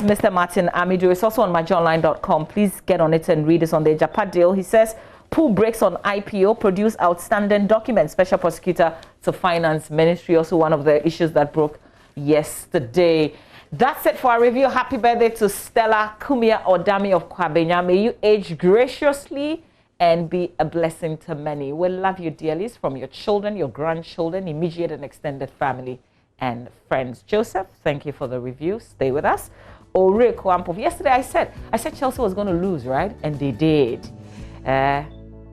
Mr. Martin Amidu. It's also on myjournline.com. Please get on it and read it on the Japan deal. He says, pull brakes on IPO, produce outstanding documents. Special prosecutor to Finance Ministry. Also one of the issues that broke yesterday. That's it for our review. Happy birthday to Stella Kumia Odami of Kwabenya. May you age graciously and be a blessing to many. We love you dearly, from your children, your grandchildren, immediate and extended family and friends. Joseph, thank you for the review. Stay with us. Ore Kwampov. Yesterday I said Chelsea was going to lose, right? And they did.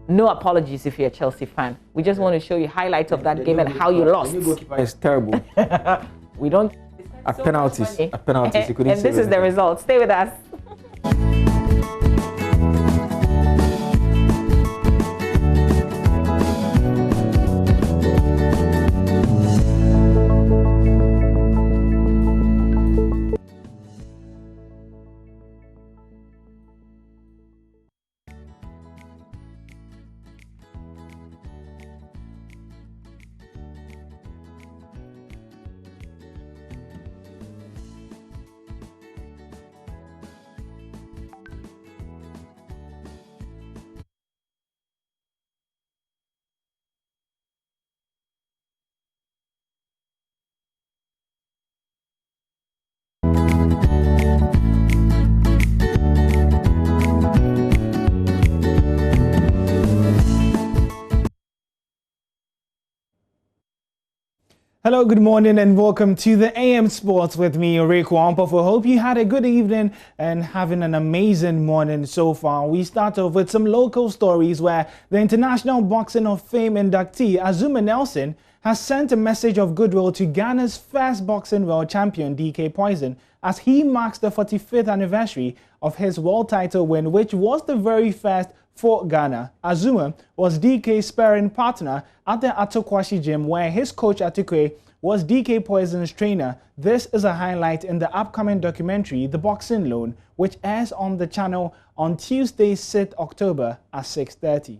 No apologies if you're a Chelsea fan. We just want to show you highlights of that game and how you lost. The new goalkeeper is terrible. We don't. At penalties. At penalties. You couldn't and this is the result. Stay with us. Hello, good morning and welcome to the AM Sports with me, Rico Ampofo. Hope you had a good evening and having an amazing morning so far. We start off with some local stories where the International Boxing of Fame inductee Azuma Nelson has sent a message of goodwill to Ghana's first boxing world champion DK Poison as he marks the 45th anniversary of his world title win, which was the very first for Ghana. Azuma was DK's sparring partner at the Atokwashi gym where his coach Atukwe was DK Poison's trainer. This is a highlight in the upcoming documentary The Boxing Loan, which airs on the channel on Tuesday, 6th October at 6:30.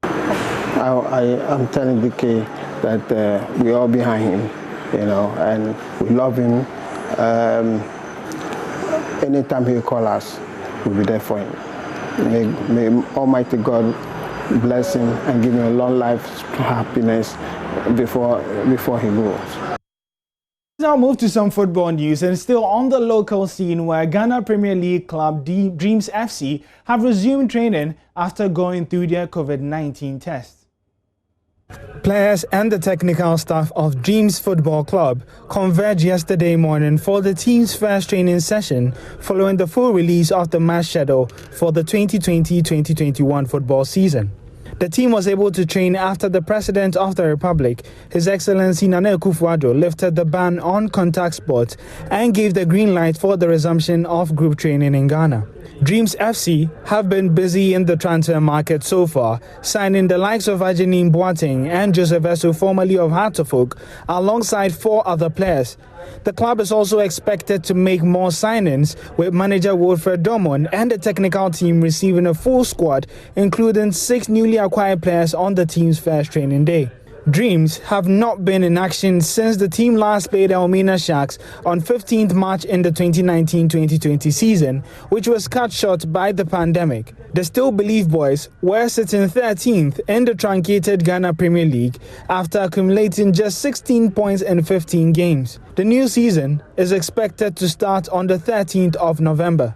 I'm telling DK that we're all behind him, and we love him. Anytime he calls us, we'll be there for him. May Almighty God bless him and give him a long life, happiness before he goes. Now move to some football news and still on the local scene where Ghana Premier League club Dreams FC have resumed training after going through their COVID-19 test. Players and the technical staff of Dreams Football Club converged yesterday morning for the team's first training session following the full release of the match schedule for the 2020-2021 football season. The team was able to train after the President of the Republic, His Excellency Nana Akufo-Addo, lifted the ban on contact sports and gave the green light for the resumption of group training in Ghana. Dreams FC have been busy in the transfer market so far, signing the likes of Ajanin Boateng and Joseph Esso, formerly of Hartlepool, alongside 4 other players. The club is also expected to make more signings, with manager Wilfred Dormon and the technical team receiving a full squad, including 6 newly acquired players on the team's first training day. Dreams have not been in action since the team last played Elmina Sharks on 15th March in the 2019-2020 season, which was cut short by the pandemic. The Still Believe boys were sitting 13th in the truncated Ghana Premier League after accumulating just 16 points in 15 games. The new season is expected to start on the 13th of November.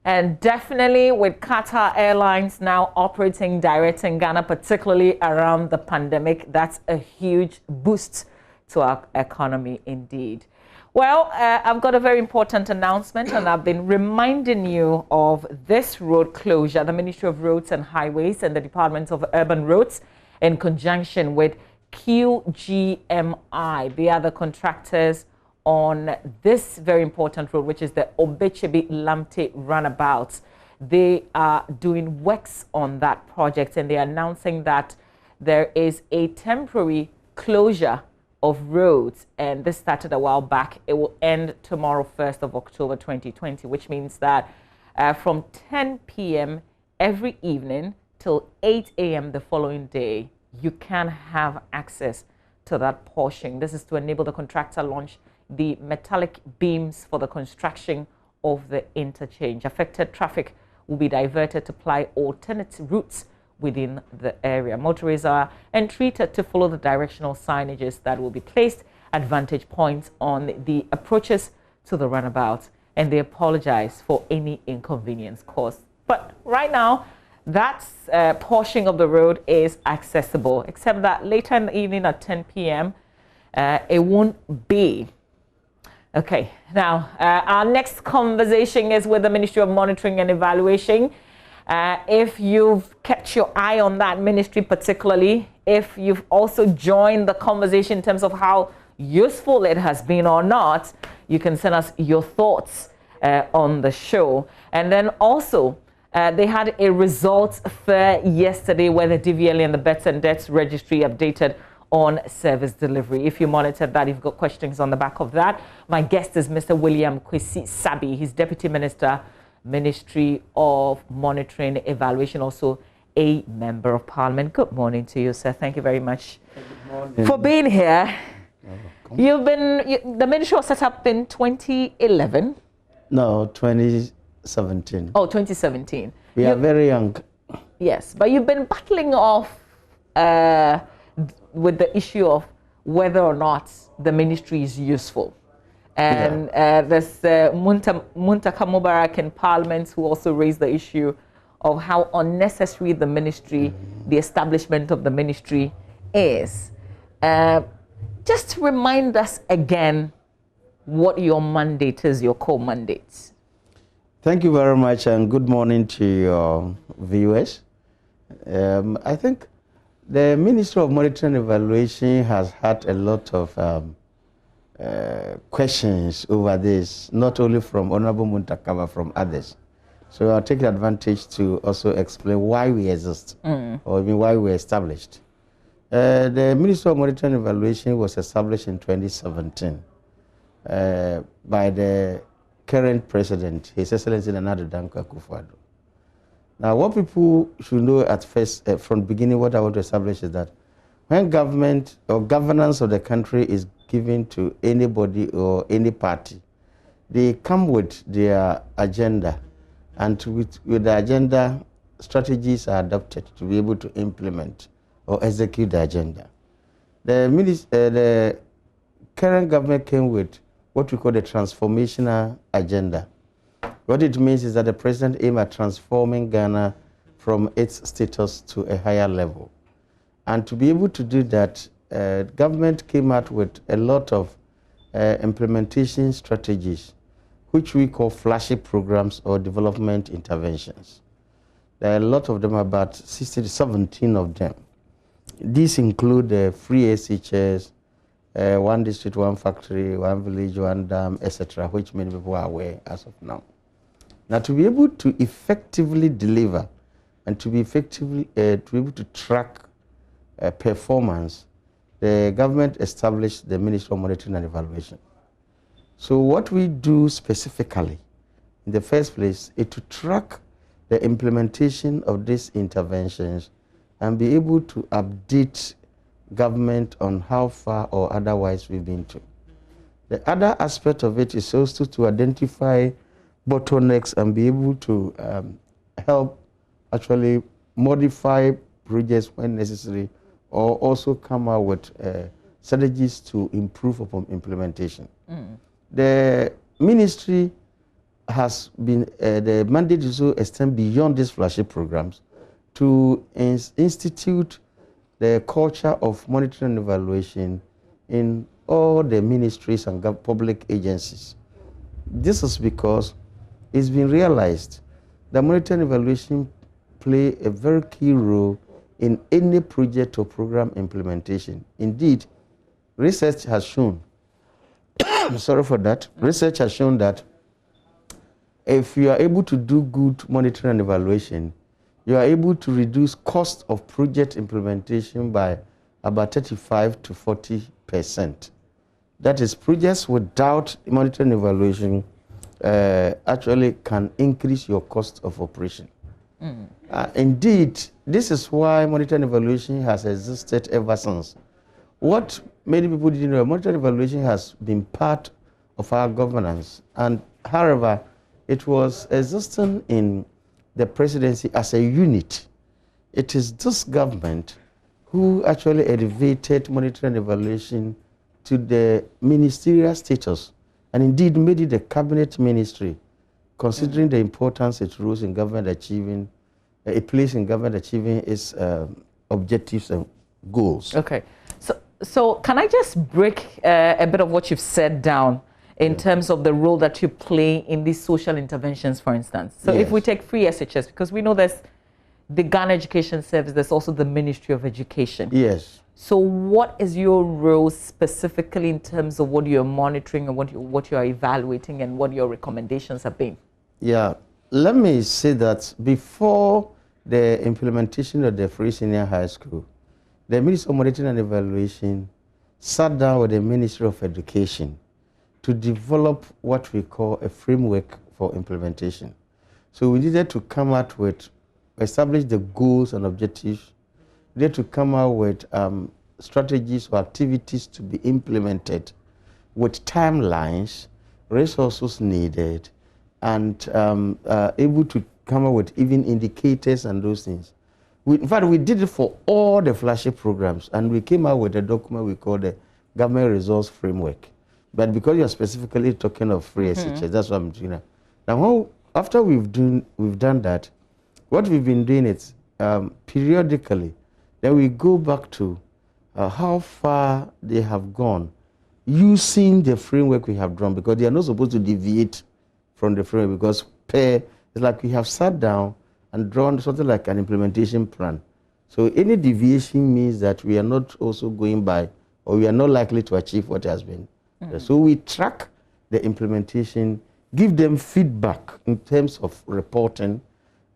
And definitely with Qatar Airlines now operating direct in Ghana, particularly around the pandemic, that's a huge boost to our economy indeed. Well, I've got a very important announcement, and I've been reminding you of this road closure. The Ministry of Roads and Highways and the Department of Urban Roads, in conjunction with QGMI, they are the contractors on this very important road, which is the Obechebi Lamte roundabout. They are doing works on that project, and they're announcing that there is a temporary closure of roads, and this started a while back. It will end tomorrow, 1st of October 2020, which means that from 10 p.m. every evening till 8 a.m. the following day, you can have access to that portion. This is to enable the contractor launch the metallic beams for the construction of the interchange. Affected traffic will be diverted to ply alternate routes within the area. Motorists are entreated to follow the directional signages that will be placed at vantage points on the approaches to the runabout, and they apologize for any inconvenience caused. But right now, that portion of the road is accessible, except that later in the evening at 10 p.m., it won't be. Okay, now our next conversation is with the Ministry of Monitoring and Evaluation. If you've kept your eye on that ministry particularly, if you've also joined the conversation in terms of how useful it has been or not, you can send us your thoughts on the show. And then also, they had a results fair yesterday where the DVLA and the Bets and Debts Registry updated on service delivery. If you monitored that, you've got questions on the back of that. My guest is Mr. William Kwesi Sabi. He's Deputy Minister, Ministry of Monitoring Evaluation, also a Member of Parliament. Good morning to you, sir. Thank you very much for being here. The ministry was set up in 2011. No, 2017. Oh, 2017. We are very young. Yes, but you've been battling off with the issue of whether or not the ministry is useful. And there's Muntaka Mubarak in Parliament who also raised the issue of how unnecessary the ministry, the establishment of the ministry is. Just to remind us again what your mandate is, your core mandate. Thank you very much, and good morning to your viewers. I think the Ministry of Monitoring and Evaluation has had a lot of questions over this, not only from Honorable Muntaka, but from others. So I'll take advantage to also explain why we exist, or even why we were established. The Ministry of Monitoring and Evaluation was established in 2017 by the current president, His Excellency Nana Akufo-Addo. Now, what people should know at first, from the beginning, what I want to establish is that when government or governance of the country is given to anybody or any party, they come with their agenda, and with the agenda, strategies are adopted to be able to implement or execute the agenda. The current government came with what we call the Transformational Agenda. What it means is that the president aimed at transforming Ghana from its status to a higher level. And to be able to do that, government came out with a lot of implementation strategies, which we call flagship programs or development interventions. There are a lot of them, about 16 to 17 of them. These include free SHS, one district, one factory, one village, one dam, etc., which many people are aware as of now. Now, to be able to effectively deliver and to be effectively to be able to track performance, the government established the Ministry of Monitoring and Evaluation. So what we do specifically, in the first place, is to track the implementation of these interventions and be able to update government on how far or otherwise we've been to. The other aspect of it is also to identify bottlenecks and be able to help actually modify projects when necessary, or also come out with strategies to improve upon implementation. The ministry has been, the mandate is to extend beyond these flagship programs to institute the culture of monitoring and evaluation in all the ministries and public agencies. This is because it's been realized that monitoring and evaluation play a very key role in any project or program implementation. Indeed, research has shown, sorry for that, research has shown that if you are able to do good monitoring and evaluation, you are able to reduce cost of project implementation by about 35 to 40%. That is, projects without monitoring and evaluation actually can increase your cost of operation. Indeed, this is why monitoring and evaluation has existed ever since. What many people didn't know, monitoring and evaluation has been part of our governance, and however, it was existing in the presidency as a unit. It is this government who actually elevated monitoring and evaluation to the ministerial status, and indeed made it a cabinet ministry, considering the importance it rules in government achieving, it plays in government achieving its objectives and goals. Okay, so can I just break a bit of what you've said down in terms of the role that you play in these social interventions, for instance? So if we take free SHS, because we know there's the Ghana Education Service, there's also the Ministry of Education. Yes. So what is your role specifically in terms of what you're monitoring and what you are evaluating and what your recommendations have been? Yeah, let me say that before the implementation of the free senior high school, the Ministry of Monitoring and Evaluation sat down with the Ministry of Education to develop what we call a framework for implementation. So we needed to come out with, establish the goals and objectives, we needed to come out with strategies or activities to be implemented with timelines, resources needed, and able to come up with even indicators and those things. In fact, we did it for all the flagship programs, and we came out with a document we call the Government Resource Framework. But because you're specifically talking of free SHS, that's what I'm doing now. Now, after we've done that, what we've been doing is periodically, then we go back to how far they have gone using the framework we have drawn, because they are not supposed to deviate from the framework, because it's like we have sat down and drawn something like an implementation plan. So any deviation means that we are not also going by, or we are not likely to achieve what has been. So we track the implementation, give them feedback in terms of reporting,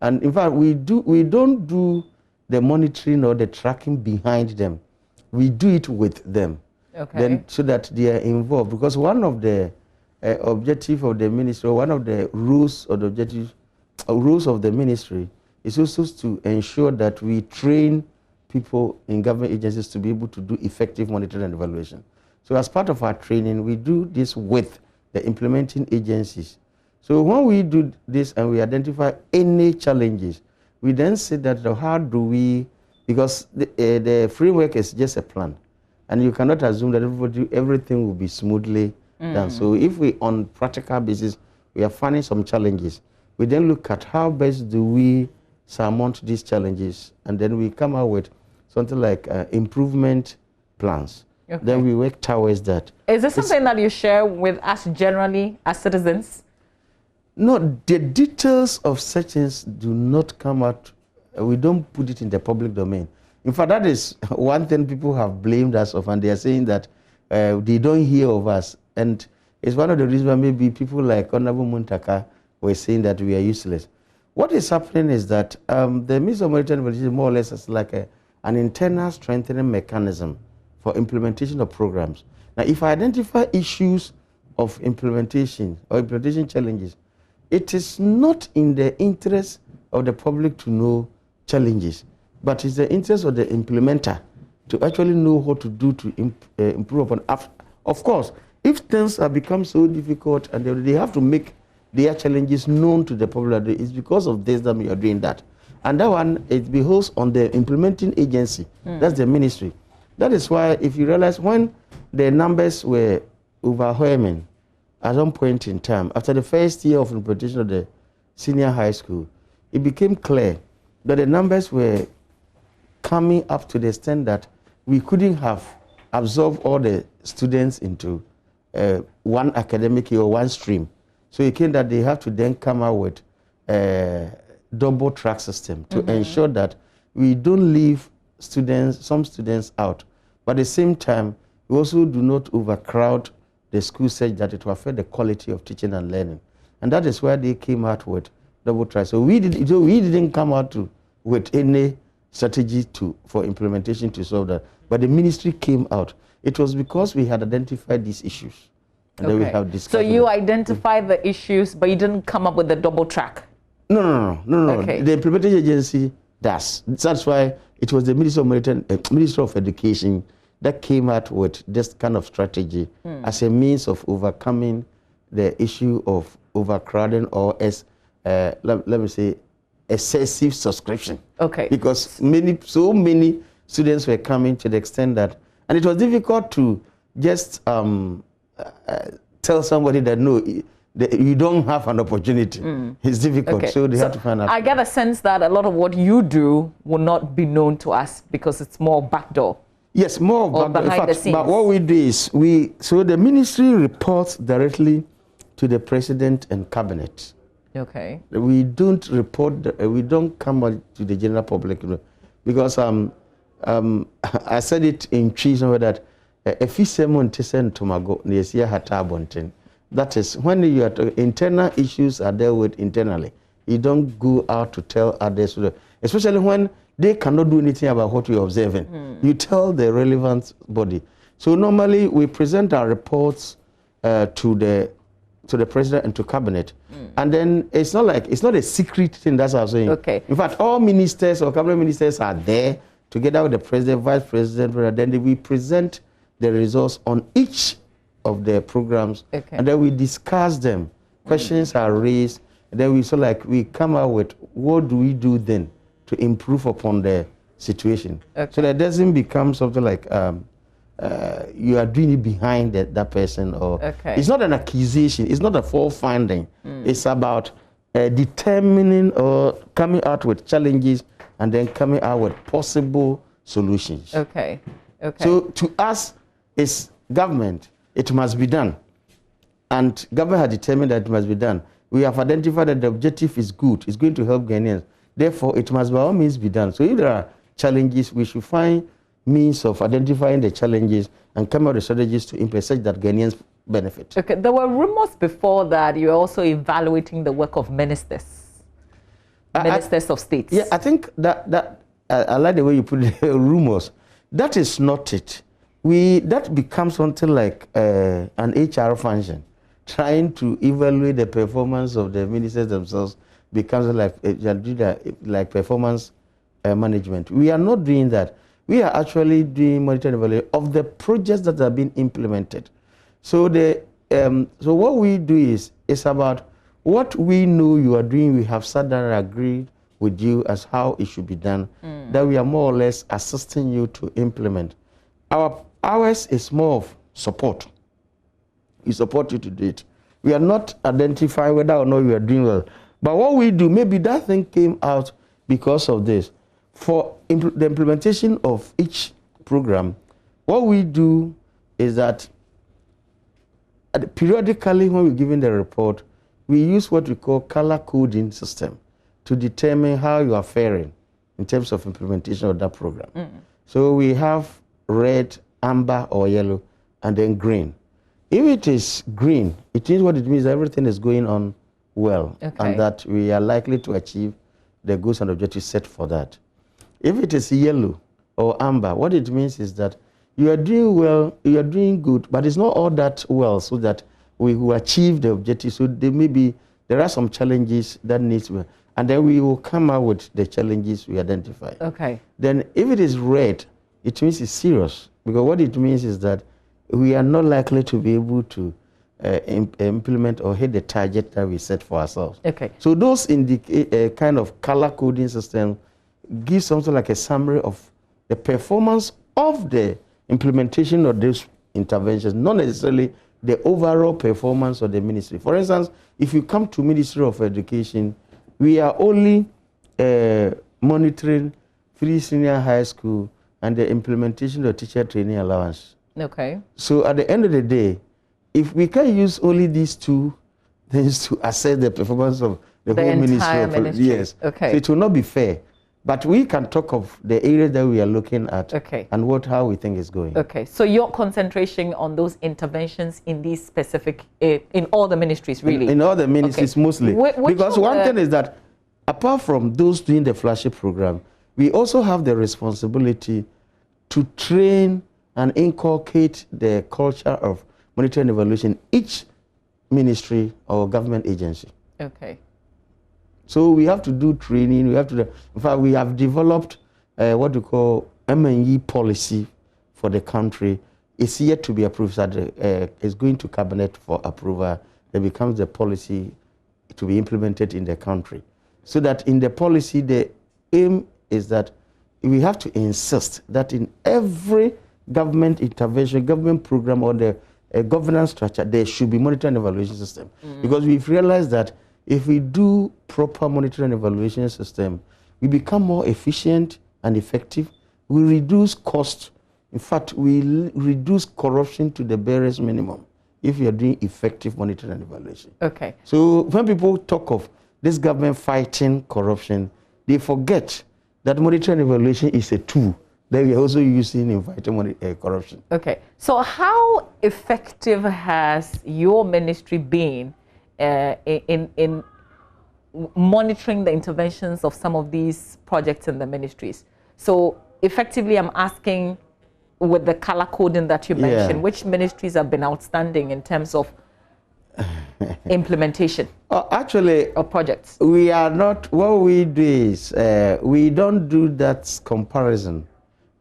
and in fact we don't do the monitoring or the tracking behind them. We do it with them. Okay. Then so that they are involved, because one of the objective of the ministry, one of the rules or the objectives, rules of the ministry is also to ensure that we train people in government agencies to be able to do effective monitoring and evaluation. So as part of our training, we do this with the implementing agencies. So when we do this and we identify any challenges, we then say that how do we, because the framework is just a plan, and you cannot assume that everything will be smoothly done. So if we, on practical basis, we are finding some challenges, we then look at how best do we surmount these challenges, and then we come out with something like improvement plans. Okay. Then we work towards that. Is this something that you share with us generally as citizens? No, the details of such things do not come out. We don't put it in the public domain. In fact, that is one thing people have blamed us of, and they are saying that they don't hear of us. And it's one of the reasons why maybe people like Honorable Muntaka were saying that we are useless. What is happening is that the Ministry of Maritime Development more or less is like an internal strengthening mechanism for implementation of programs. Now, if I identify issues of implementation or implementation challenges, it is not in the interest of the public to know challenges, but it's the interest of the implementer to actually know what to do to improve upon. Of course, if things have become so difficult and they have to make their challenges known to the public, it's because of this that we are doing that. And that one, it behoves on the implementing agency. That's the ministry. That is why, if you realize, when the numbers were overwhelming at some point in time, after the first year of implementation of the senior high school, it became clear that the numbers were coming up to the extent that we couldn't have absorbed all the students into one academic year or one stream. So it came that they have to then come out with a double track system to ensure that we don't leave some students out. But at the same time, we also do not overcrowd the school such that it will affect the quality of teaching and learning. And that is why they came out with double track. So we didn't come out with any strategy for implementation to solve that. But the ministry came out. It was because we had identified these issues. And then we have discussed. So you identified the issues, but you didn't come up with the double track? No. Okay. The implementation agency does. That's why it was the Ministry of Education that came out with this kind of strategy as a means of overcoming the issue of overcrowding or, let me say, excessive subscription. Okay. Because so many students were coming to the extent that, and it was difficult to just tell somebody that no, you don't have an opportunity. It's difficult, so they have to find out. I get a sense that a lot of what you do will not be known to us because it's more backdoor. Yes, more backdoor. In fact, the scenes. But what we do is so the ministry reports directly to the president and cabinet. Okay. We don't report. We don't come out to the general public because I said it in trees somewhere that if you say Montesen Tomago, that is when internal issues are dealt with internally. You don't go out to tell others, especially when they cannot do anything about what you're observing. You tell the relevant body. So normally we present our reports to the president and to cabinet, and then it's not a secret thing. That's what I'm saying. Okay. In fact, all ministers or cabinet ministers are there together with the president, vice president. Then we present the results on each of the programs, and then we discuss them. Questions are raised, and then we come out with what do we do then to improve upon the situation, so that doesn't become something like you are doing it behind that person, or it's not an accusation, it's not a fault finding. It's about determining or coming out with challenges and then coming out with possible solutions. Okay. So to us, it's government. It must be done. And government has determined that it must be done. We have identified that the objective is good. It's going to help Ghanaians. Therefore, it must by all means be done. So if there are challenges, we should find means of identifying the challenges and come up with strategies to implement such that Ghanaians benefit. Okay. There were rumors before that you're also evaluating the work of ministers. Ministers of states. Yeah, I think that I like the way you put it, rumors. That is not it. That becomes something like an HR function. Trying to evaluate the performance of the ministers themselves becomes like performance management. We are not doing that. We are actually doing monitoring evaluation of the projects that have been implemented. So so what we do is about what we know you are doing. We have sat down and agreed with you as how it should be done. That we are more or less assisting you to implement. Ours is more of support. We support you to do it. We are not identifying whether or not you are doing well. But what we do, maybe that thing came out because of this. For the implementation of each program, what we do is that periodically when we're giving the report, we use what we call color coding system to determine how you are faring in terms of implementation of that program. So we have red, amber, or yellow, and then green. If it is green, it means what it means, everything is going on well, and that we are likely to achieve the goals and objectives set for that. If it is yellow or amber, what it means is that you are doing well, you are doing good, but it's not all that well, so that we will achieve the objective. So there are some challenges that needs to be, and then we will come out with the challenges we identify. Then if it is red, it means it's serious, because what it means is that we are not likely to be able to implement or hit the target that we set for ourselves. So those indicate kind of color coding system gives something like a summary of the performance of the implementation of those interventions, not necessarily the overall performance of the ministry. For instance, if you come to Ministry of Education, we are only monitoring free senior high school and the implementation of teacher training allowance. So at the end of the day, if we can use only these two things to assess the performance of the whole ministry, yes, so it will not be fair. But we can talk of the areas that we are looking at and how we think is going. So you're concentrating on those interventions in these specific, in all the ministries, really? In all the ministries, mostly. Because one thing is that apart from those doing the flagship program, we also have the responsibility to train and inculcate the culture of monitoring and evaluation each ministry or government agency. So we have to do training. We have to. In fact, we have developed what we call M&E policy for the country. It's yet to be approved. So it's going to cabinet for approval. It becomes the policy to be implemented in the country. So that in the policy, the aim is that we have to insist that in every government intervention, government program, or the governance structure, there should be monitoring and evaluation system. Because we've realized that if we do proper monitoring and evaluation system, we become more efficient and effective. We reduce cost. In fact, we reduce corruption to the barest minimum if we are doing effective monitoring and evaluation. So when people talk of this government fighting corruption, they forget that monitoring and evaluation is a tool that we are also using in fighting corruption. So how effective has your ministry been in monitoring the interventions of some of these projects in the ministries? So effectively, I'm asking, with the color coding that you mentioned, which ministries have been outstanding in terms of implementation actually of projects? We are not, what we do is we don't do that comparison.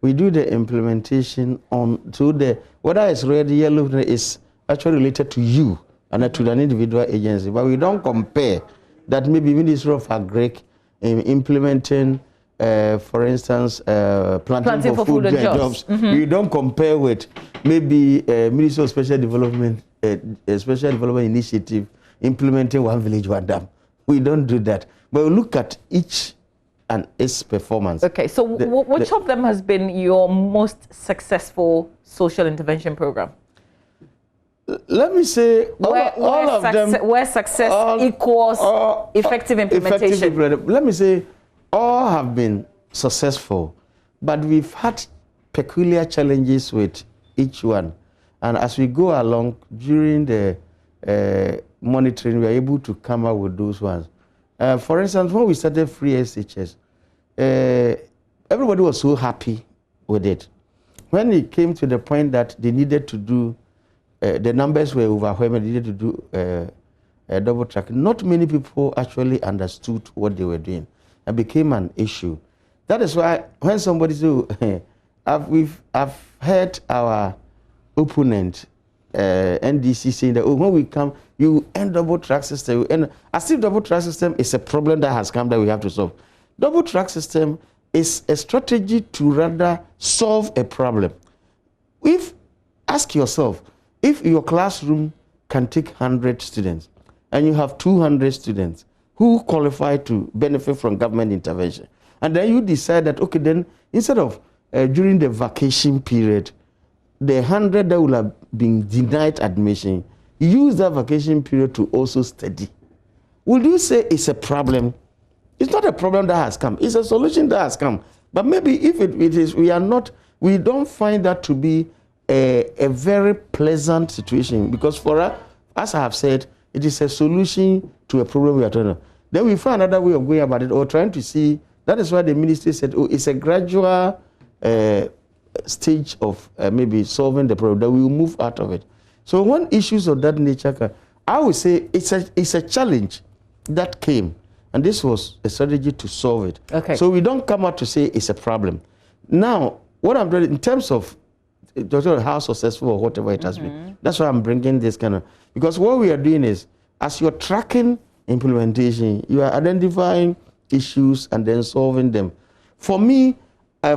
We do the implementation on to the, whether it's red, yellow, is actually related to you and to an individual agency, but we don't compare that maybe Ministry of Agric in implementing, for instance, planting for food and jobs. We don't compare with maybe Ministry of Special Development, Special Development Initiative implementing One Village, One Dam. We don't do that, but we look at each and its performance. So which of them has been your most successful social intervention program? Let me say all of them, where success equals effective implementation. Let me say all have been successful, but we've had peculiar challenges with each one. And as we go along during the monitoring, we are able to come up with those ones. For instance, when we started free SHS, everybody was so happy with it. When it came to the point that they needed to do, the numbers were overwhelming, they needed to do double track. Not many people actually understood what they were doing and became an issue. That is why when somebody says, I've heard our opponent, NDC, saying that when we come, you end double track system. And as if double track system is a problem that has come that we have to solve. Double track system is a strategy to rather solve a problem. Ask yourself, if your classroom can take 100 students and you have 200 students who qualify to benefit from government intervention, And then you decide that, okay, then instead of during the vacation period, the 100 that will have been denied admission, use that vacation period to also study. Would you say it's a problem? It's not a problem that has come. It's a solution that has come. But maybe if it is, we don't find that to be a very pleasant situation, because for us, as I have said, it is a solution to a problem we are trying to. Then we find another way of going about it, or trying to see. That is why the ministry said, oh, it's a gradual stage of maybe solving the problem, that we will move out of it. So when issues of that nature come, I would say it's a challenge that came, and this was a strategy to solve it. Okay. So we don't come out to say it's a problem. Now, what I'm doing in terms of how successful or whatever it has been, that's why I'm bringing this kind of, because what we are doing is, as you're tracking implementation, you are identifying issues and then solving them. For me,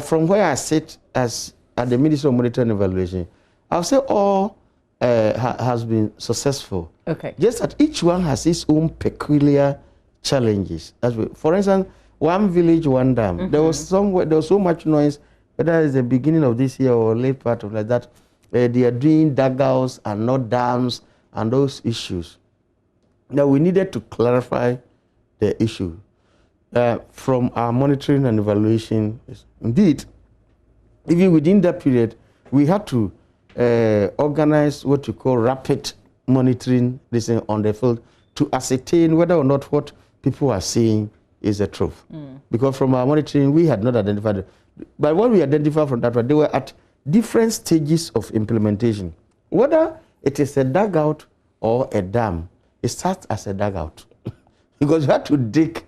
from where I sit as at the Ministry of Monitoring and Evaluation, I'll say all has been successful. Okay. Just that each one has its own peculiar challenges. For instance, one village, one dam. There was so much noise, whether it's the beginning of this year or late part of like that. They are doing dugouts and not dams and those issues. Now we needed to clarify the issue from our monitoring and evaluation. Indeed, even within that period, we had to organize what you call rapid monitoring on the field to ascertain whether or not what people are saying is the truth. Because from our monitoring, we had not identified it. But what we identified from that, they were at different stages of implementation. Whether it is a dugout or a dam, it starts as a dugout. Because you have to dig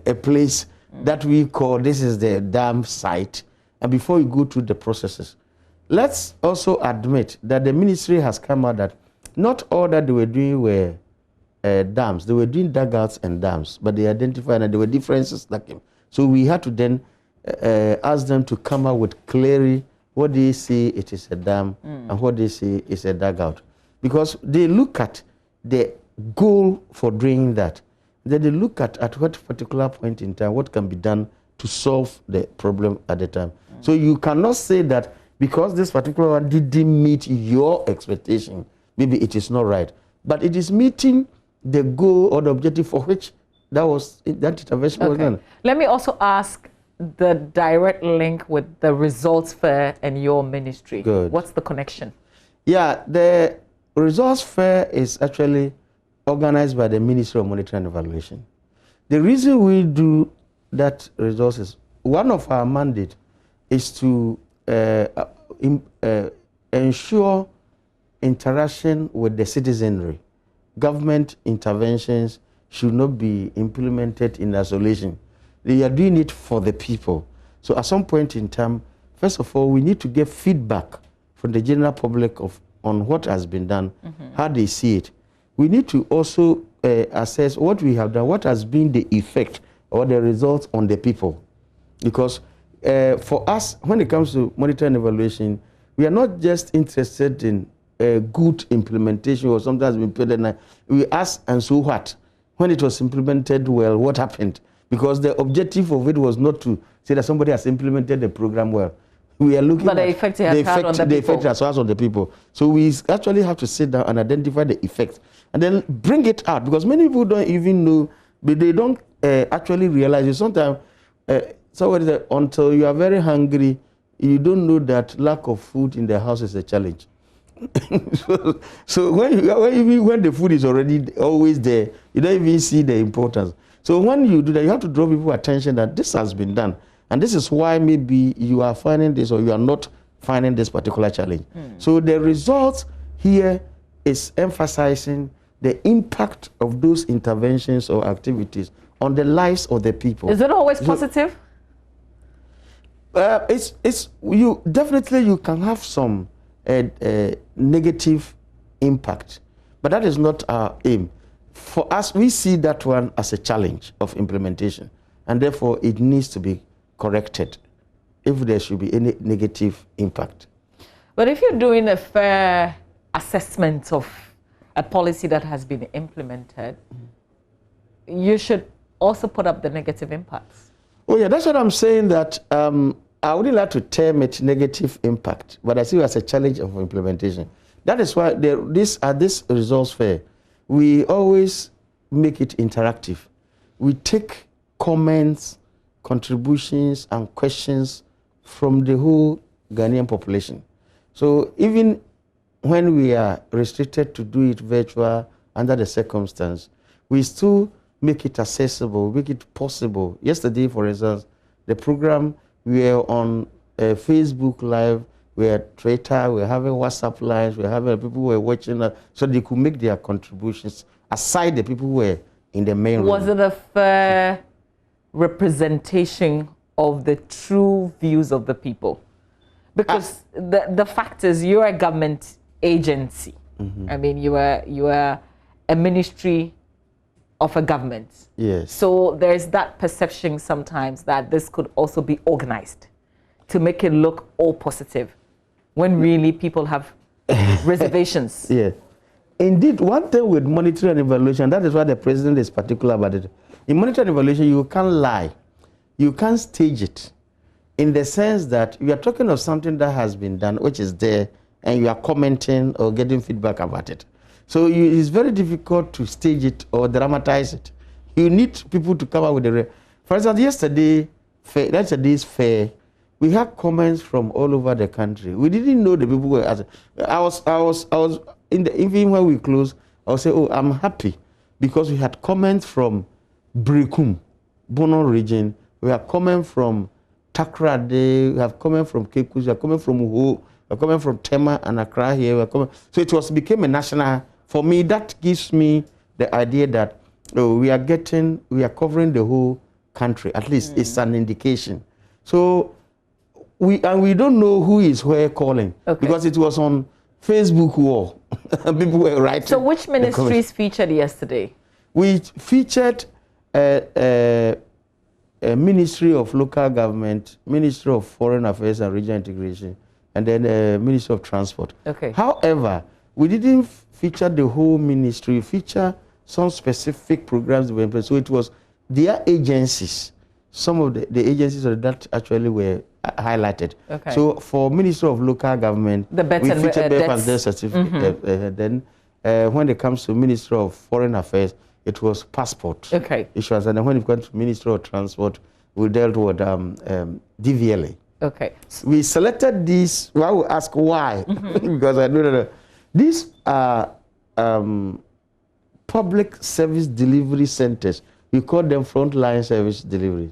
a place that we call, this is the dam site, and before you go through the processes. Let's also admit that the ministry has come out that not all that they were doing were dams. They were doing dugouts and dams, but they identified that there were differences that came. So we had to then ask them to come out with clearly what they say it is a dam and what they say is a dugout. Because they look at the goal for doing that. Then they look at what particular point in time, what can be done to solve the problem at the time. So you cannot say that because this particular one didn't meet your expectation, maybe it is not right. But it is meeting the goal or the objective for which that intervention was done. Let me also ask the direct link with the results fair and your ministry. Good. What's the connection? Yeah, the results fair is actually organized by the Ministry of Monitoring and Evaluation. The reason we do that results is one of our mandate is to ensure interaction with the citizenry. Government interventions should not be implemented in isolation. They are doing it for the people. So at some point in time, first of all, we need to get feedback from the general public on what has been done, how they see it. We need to also assess what we have done, what has been the effect or the results on the people. Because for us, when it comes to monitoring and evaluation, we are not just interested in good implementation or something has been put in. We ask, and so what? When it was implemented well, what happened? Because the objective of it was not to say that somebody has implemented the program well. We are looking at the effect it has had on the people. The effect it has had on the people. So we actually have to sit down and identify the effect and then bring it out, because many people don't even know, but they don't actually realize it. Sometimes somebody says, until you are very hungry, you don't know that lack of food in the house is a challenge. so when the food is already always there, you don't even see the importance. So when you do that, you have to draw people's attention that this has been done. And this is why maybe you are finding this or you are not finding this particular challenge. So the result here is emphasizing the impact of those interventions or activities on the lives of the people. Is it always positive? You definitely can have some negative impact, but that is not our aim. For us, we see that one as a challenge of implementation, and therefore it needs to be corrected if there should be any negative impact. But if you're doing a fair assessment of a policy that has been implemented, you should also put up the negative impacts. Oh yeah, that's what I'm saying, that I wouldn't like to term it negative impact, but I see it as a challenge of implementation. That is why this results fair, we always make it interactive. We take comments, contributions, and questions from the whole Ghanaian population. So even when we are restricted to do it virtual under the circumstance, we still make it accessible, make it possible. Yesterday, for instance, the program, we were on Facebook Live, we were Twitter, we were having WhatsApp lives, we were having people who were watching, so they could make their contributions aside the people who were in the main room. Was it a fair representation of the true views of the people? Because the fact is, you're a government agency. I mean, you are a ministry of a government. Yes. So there's that perception sometimes that this could also be organized to make it look all positive, when really people have reservations. Yeah. Indeed, one thing with monitoring and evaluation, that is why the president is particular about it. In monitoring and evaluation, you can't lie. You can't stage it, in the sense that you are talking of something that has been done, which is there, and you are commenting or getting feedback about it. So it's very difficult to stage it or dramatize it. You need people to come up with the... For instance, yesterday's fair, we had comments from all over the country. We didn't know the people were... Even when we closed, I would say, oh, I'm happy, because we had comments from Brekum, Bono region, we have comments from Takrade, we have comments from Kekus, we have comments from Uho, we have comments from Tema and Accra here. So it became a national... For me, that gives me the idea that we are covering the whole country. At least it's an indication. So we don't know who is where calling, because it was on Facebook wall. People were writing. So which ministries featured yesterday? We featured a Ministry of Local Government, Ministry of Foreign Affairs and Regional Integration, and then Ministry of Transport. Okay. However, we didn't feature the whole ministry. We feature some specific programs that were in place. So it was their agencies. Some of the agencies that actually were highlighted. Okay. So for Ministry of Local Government, we featured birth and death certificate. Then when it comes to Ministry of Foreign Affairs, it was passport issues. And then when it comes to Ministry of Transport, we dealt with DVLA. Okay. We selected these. Well, I will ask why, because I know that these are public service delivery centers. We call them frontline service delivery.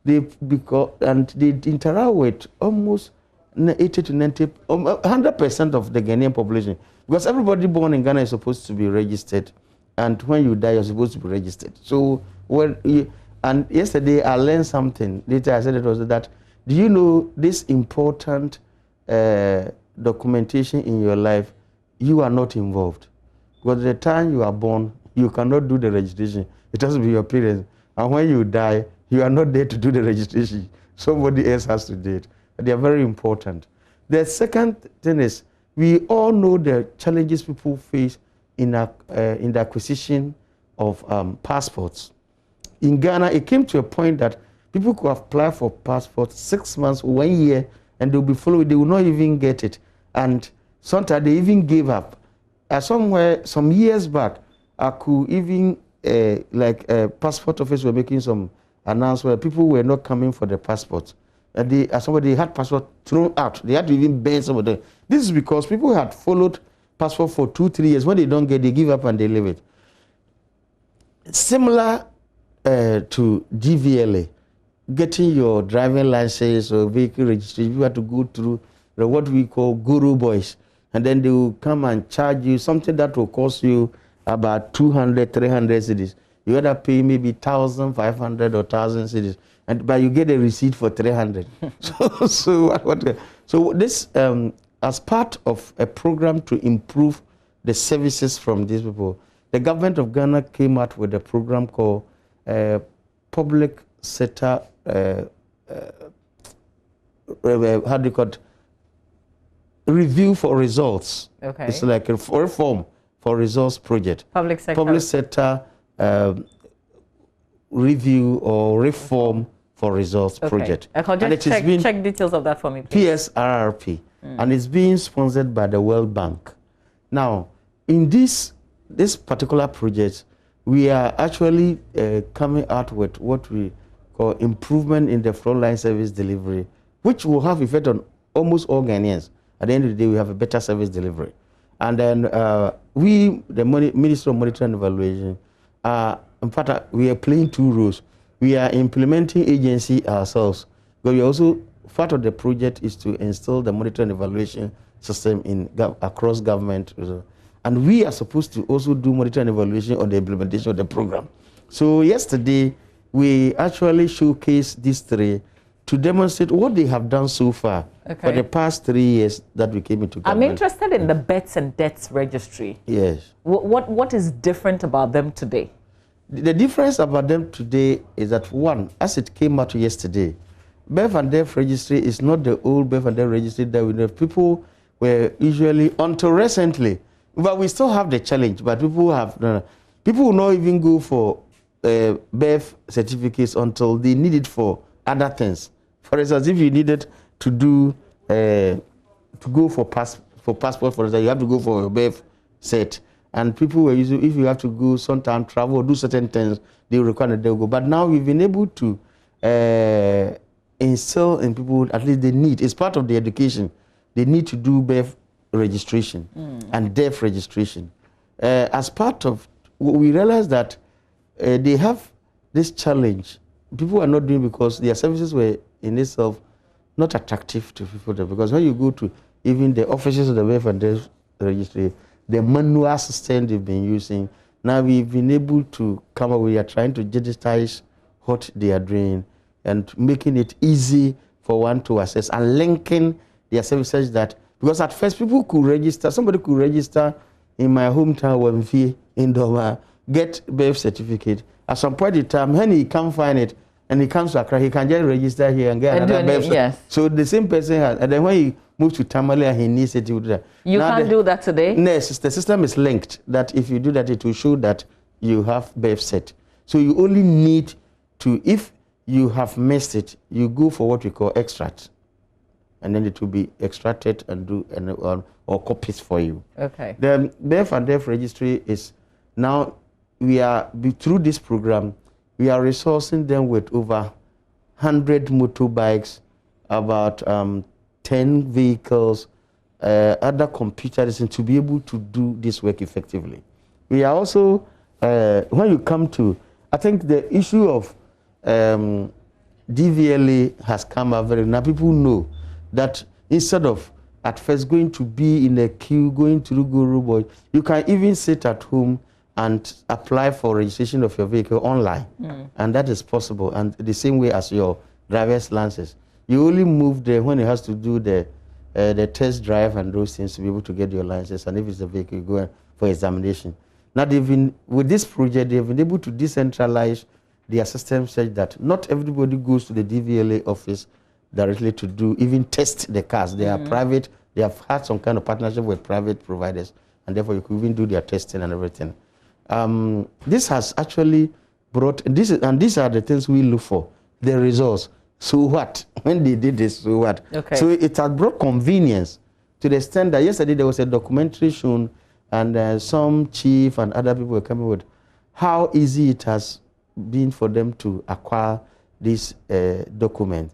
They interact with almost 80 to 90, 100% of the Ghanaian population, because everybody born in Ghana is supposed to be registered, and when you die, you're supposed to be registered. So and yesterday I learned something. Later I said it was that, do you know this important documentation in your life? You are not involved, because at the time you are born, you cannot do the registration. It has to be your parents. And when you die, you are not there to do the registration. Somebody else has to do it. They are very important. The second thing is, we all know the challenges people face in the acquisition of passports. In Ghana, it came to a point that people could apply for passports 6 months, 1 year, and they'll be followed. They will not even get it. And sometimes they even gave up. Some years back, I could even, passport office were making some announcement. People were not coming for the passports. Somebody had passport thrown out. They had to even ban some of them. This is because people had followed passport for 2-3 years. When they don't get, they give up and they leave it. Similar to DVLA, getting your driving license or vehicle registration, you have to go through what we call guru boys. And then they will come and charge you something that will cost you about 200, 300 cedis. You either pay maybe 1,500 or 1,000 cedis, but you get a receipt for 300. So this, as part of a program to improve the services from these people, the government of Ghana came out with a program called Public Sector, how do you call it? Review for results. Okay. It's like a reform for results project. Public sector review or reform for Results project. And it is check details of that for me, please. PSRRP, and it's being sponsored by the World Bank. Now, in this particular project, we are actually coming out with what we call improvement in the frontline service delivery, which will have effect on almost all Ghanaians. At the end of the day, we have a better service delivery. And then we, the Ministry of Monitoring and Evaluation, in fact, we are playing two roles. We are implementing agency ourselves, but we also, part of the project is to install the monitoring and evaluation system across government. And we are supposed to also do monitoring and evaluation on the implementation of the program. So yesterday, we actually showcased these three to demonstrate what they have done so far for the past 3 years that we came into government. I'm interested in the births and deaths registry. Yes. What is different about them today? The difference about them today is that, one, as it came out yesterday, birth and death registry is not the old birth and death registry that we know. People were usually, until recently, but we still have the challenge, but people will not even go for birth certificates until they need it for other things. For instance, if you needed to do to go for passport, for instance, you have to go for your birth cert. And people were usually, if you have to go sometime travel or do certain things, they require that they'll go. But now we've been able to instill in people at least they need. It's part of the education. They need to do birth registration and death registration. As part of what we realized that they have this challenge. People are not doing because their services were in itself not attractive to people there. Because when you go to even the offices of the birth and death registry, the manual system they've been using, now we've been able to come up, we are trying to digitize what they are doing and making it easy for one to access and linking their services that, because at first people could register, somebody could register in my hometown, Wemfie, in Doma, get birth certificate. At some point in time, when he can't find it, and he comes to Accra, he can just register here and get another birth certificate. Yes. So the same person has, and then when he moves to Tamale, he needs it to do that. You can't do that today? Yes, the system is linked, that if you do that, it will show that you have birth cert. So you only need to, if you have missed it, you go for what we call extract. And then it will be extracted and do or copies for you. Okay. The birth and death registry is now, we are, through this program, we are resourcing them with over 100 motorbikes, about 10 vehicles, other computers, and to be able to do this work effectively. We are also, when you come to, I think the issue of DVLA has come out very, now people know that instead of at first going to be in a queue, going to go robot, you can even sit at home and apply for registration of your vehicle online. And that is possible. And the same way as your driver's license. You only move there when it has to do the test drive and those things to be able to get your license. And if it's a vehicle, you go for examination. Now, with this project, they've been able to decentralize their system such that not everybody goes to the DVLA office directly to do, even test the cars. They are private. They have had some kind of partnership with private providers. And therefore, you could even do their testing and everything. This has actually brought, and these are the things we look for, the results. So what? When they did this, so what? Okay. So it has brought convenience to the extent that yesterday there was a documentary shown, and some chief and other people were coming with how easy it has been for them to acquire this document.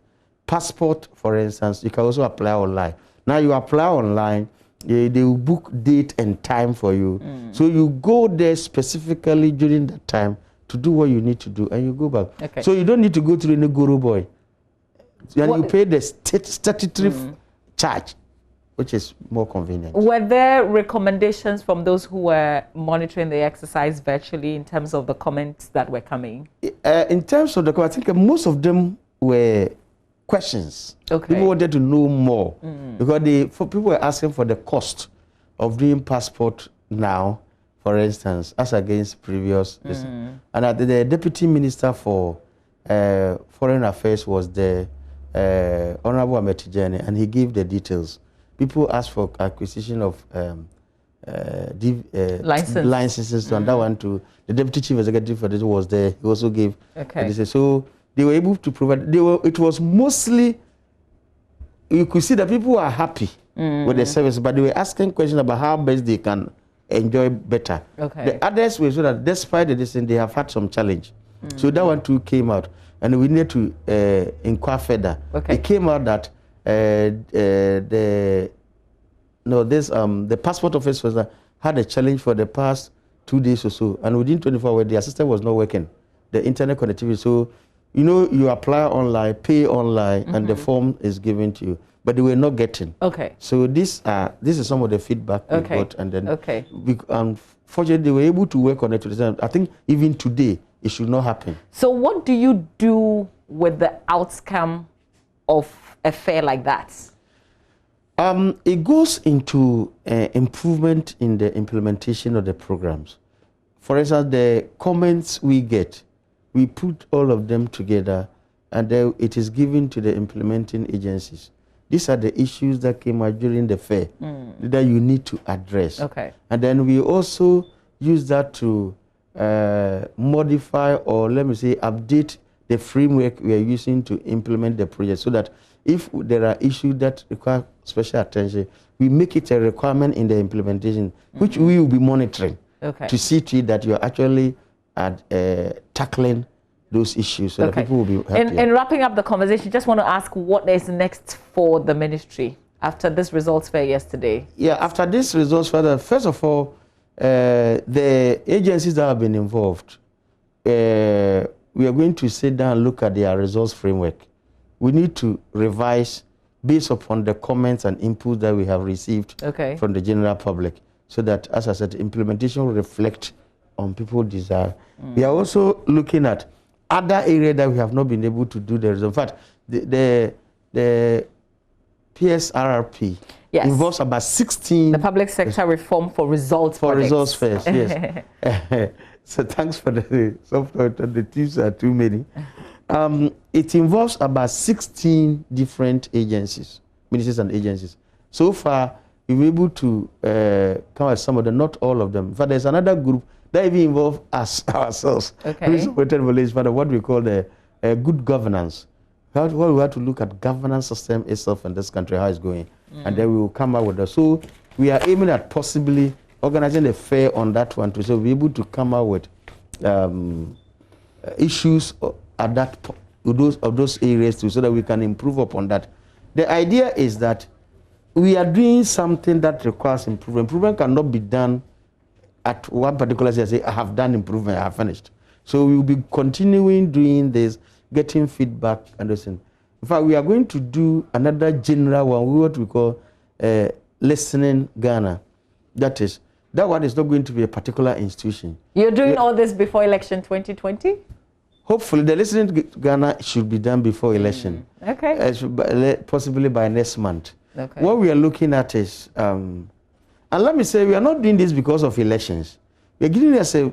Passport, for instance, you can also apply online. Now you apply online, they will book date and time for you. So you go there specifically during that time to do what you need to do, and you go back. Okay. So you don't need to go through any guru boy. And you pay the statutory charge, which is more convenient. Were there recommendations from those who were monitoring the exercise virtually in terms of the comments that were coming? In terms of the comments, I think most of them were questions. Okay. People wanted to know more because people were asking for the cost of doing passport now, for instance, as against previous. And the Deputy Minister for Foreign Affairs was the Honorable Ametijani, and he gave the details. People asked for acquisition of licenses, and that one too. The Deputy Chief Executive for this was there. He also gave. Okay. So they were able to provide. It was mostly, you could see that people were happy with the service, but they were asking questions about how best they can enjoy better. Okay. The others were so that despite the distance, they have had some challenge. So that one too came out, and we need to inquire further. Okay. It came out that the passport officer had a challenge for the past 2 days or so, and within 24 hours, the system was not working, the internet connectivity. So, you know, you apply online, pay online, and the form is given to you, but they were not getting. Okay. So this is some of the feedback we got, and then unfortunately, they were able to work on it. I think even today, it should not happen. So what do you do with the outcome of a fair like that? It goes into improvement in the implementation of the programs. For instance, the comments we get, we put all of them together, and then it is given to the implementing agencies. These are the issues that came out during the fair that you need to address. Okay. And then we also use that to modify, or let me say, update the framework we are using to implement the project, so that if there are issues that require special attention, we make it a requirement in the implementation, which we will be monitoring to see to it that you are actually tackling those issues, so that people will be happy. In wrapping up the conversation, just want to ask what is next for the ministry after this results fair yesterday? Yeah, after this results fair, first of all, the agencies that have been involved, we are going to sit down and look at their results framework. We need to revise based upon the comments and inputs that we have received from the general public, so that, as I said, implementation will reflect on people's desire. We are also looking at other areas that we have not been able to do the result. In fact, the PSRRP involves about 16... The public sector reform for results for results first, yes. So thanks for the software. The tips are too many. It involves about 16 different agencies, ministries and agencies. So far, we've been able to come at some of them, not all of them. In fact, there's another group that even involves us, ourselves. What we call the good governance. We have to look at governance system itself in this country, how it's going. And then we will come out with that. So we are aiming at possibly organizing a fair on that one too. So we'll be able to come out with issues at those areas too, so that we can improve upon that. The idea is that we are doing something that requires improvement. Improvement cannot be done at one particular stage. Say, I have done improvement, I have finished. So we will be continuing doing this, getting feedback and listening. In fact, we are going to do another general one, what we call Listening Ghana. That one is not going to be a particular institution. You're doing all this before election 2020? Hopefully, the Listening Ghana should be done before election. Okay. Possibly by next month. Okay. What we are looking at is, and let me say, we are not doing this because of elections. We are giving us a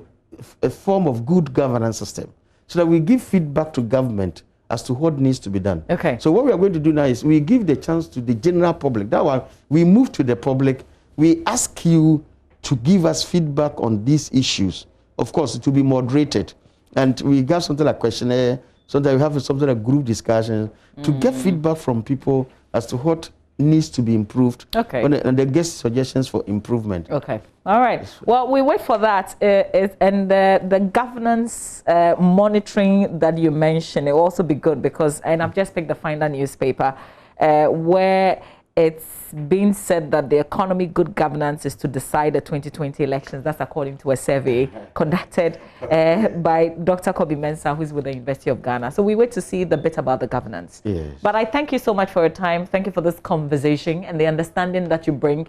form of good governance system, so that we give feedback to government as to what needs to be done. Okay. So what we are going to do now is we give the chance to the general public. That one, we move to the public. We ask you to give us feedback on these issues. Of course, it will be moderated. And we got something like questionnaire, sometimes we have something like group discussions to get feedback from people as to what needs to be improved. Okay. And they get suggestions for improvement. Okay. All right. Well, we wait for that. And the governance monitoring that you mentioned, it will also be good because, and I've just picked the Finder newspaper, where it's been said that the economy good governance is to decide the 2020 elections. That's according to a survey conducted by Dr. Kobe Mensah, who's with the University of Ghana. So we wait to see the bit about the governance. Yes. But I thank you so much for your time. Thank you for this conversation and the understanding that you bring,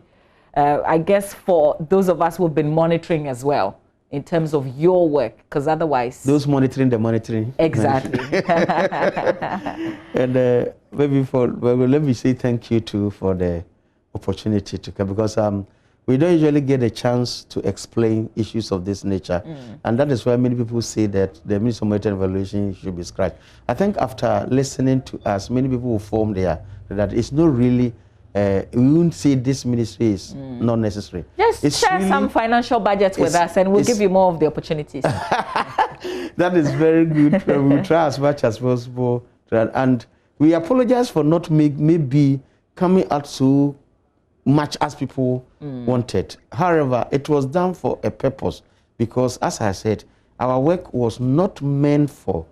I guess, for those of us who have been monitoring as well, in terms of your work, because otherwise... Those monitoring the monitoring. Exactly. And let me say thank you too for the opportunity to come, because we don't usually get a chance to explain issues of this nature. And that is why many people say that the Ministry of Monitoring and Evaluation should be scratched. I think after listening to us, many people will form there that it's not really, we wouldn't say this ministry is not necessary. Just share really some financial budgets with us and we'll give you more of the opportunities. That is very good. We'll try as much as possible. And we apologize for not maybe coming out so much as people wanted. However, it was done for a purpose because, as I said, our work was not meant for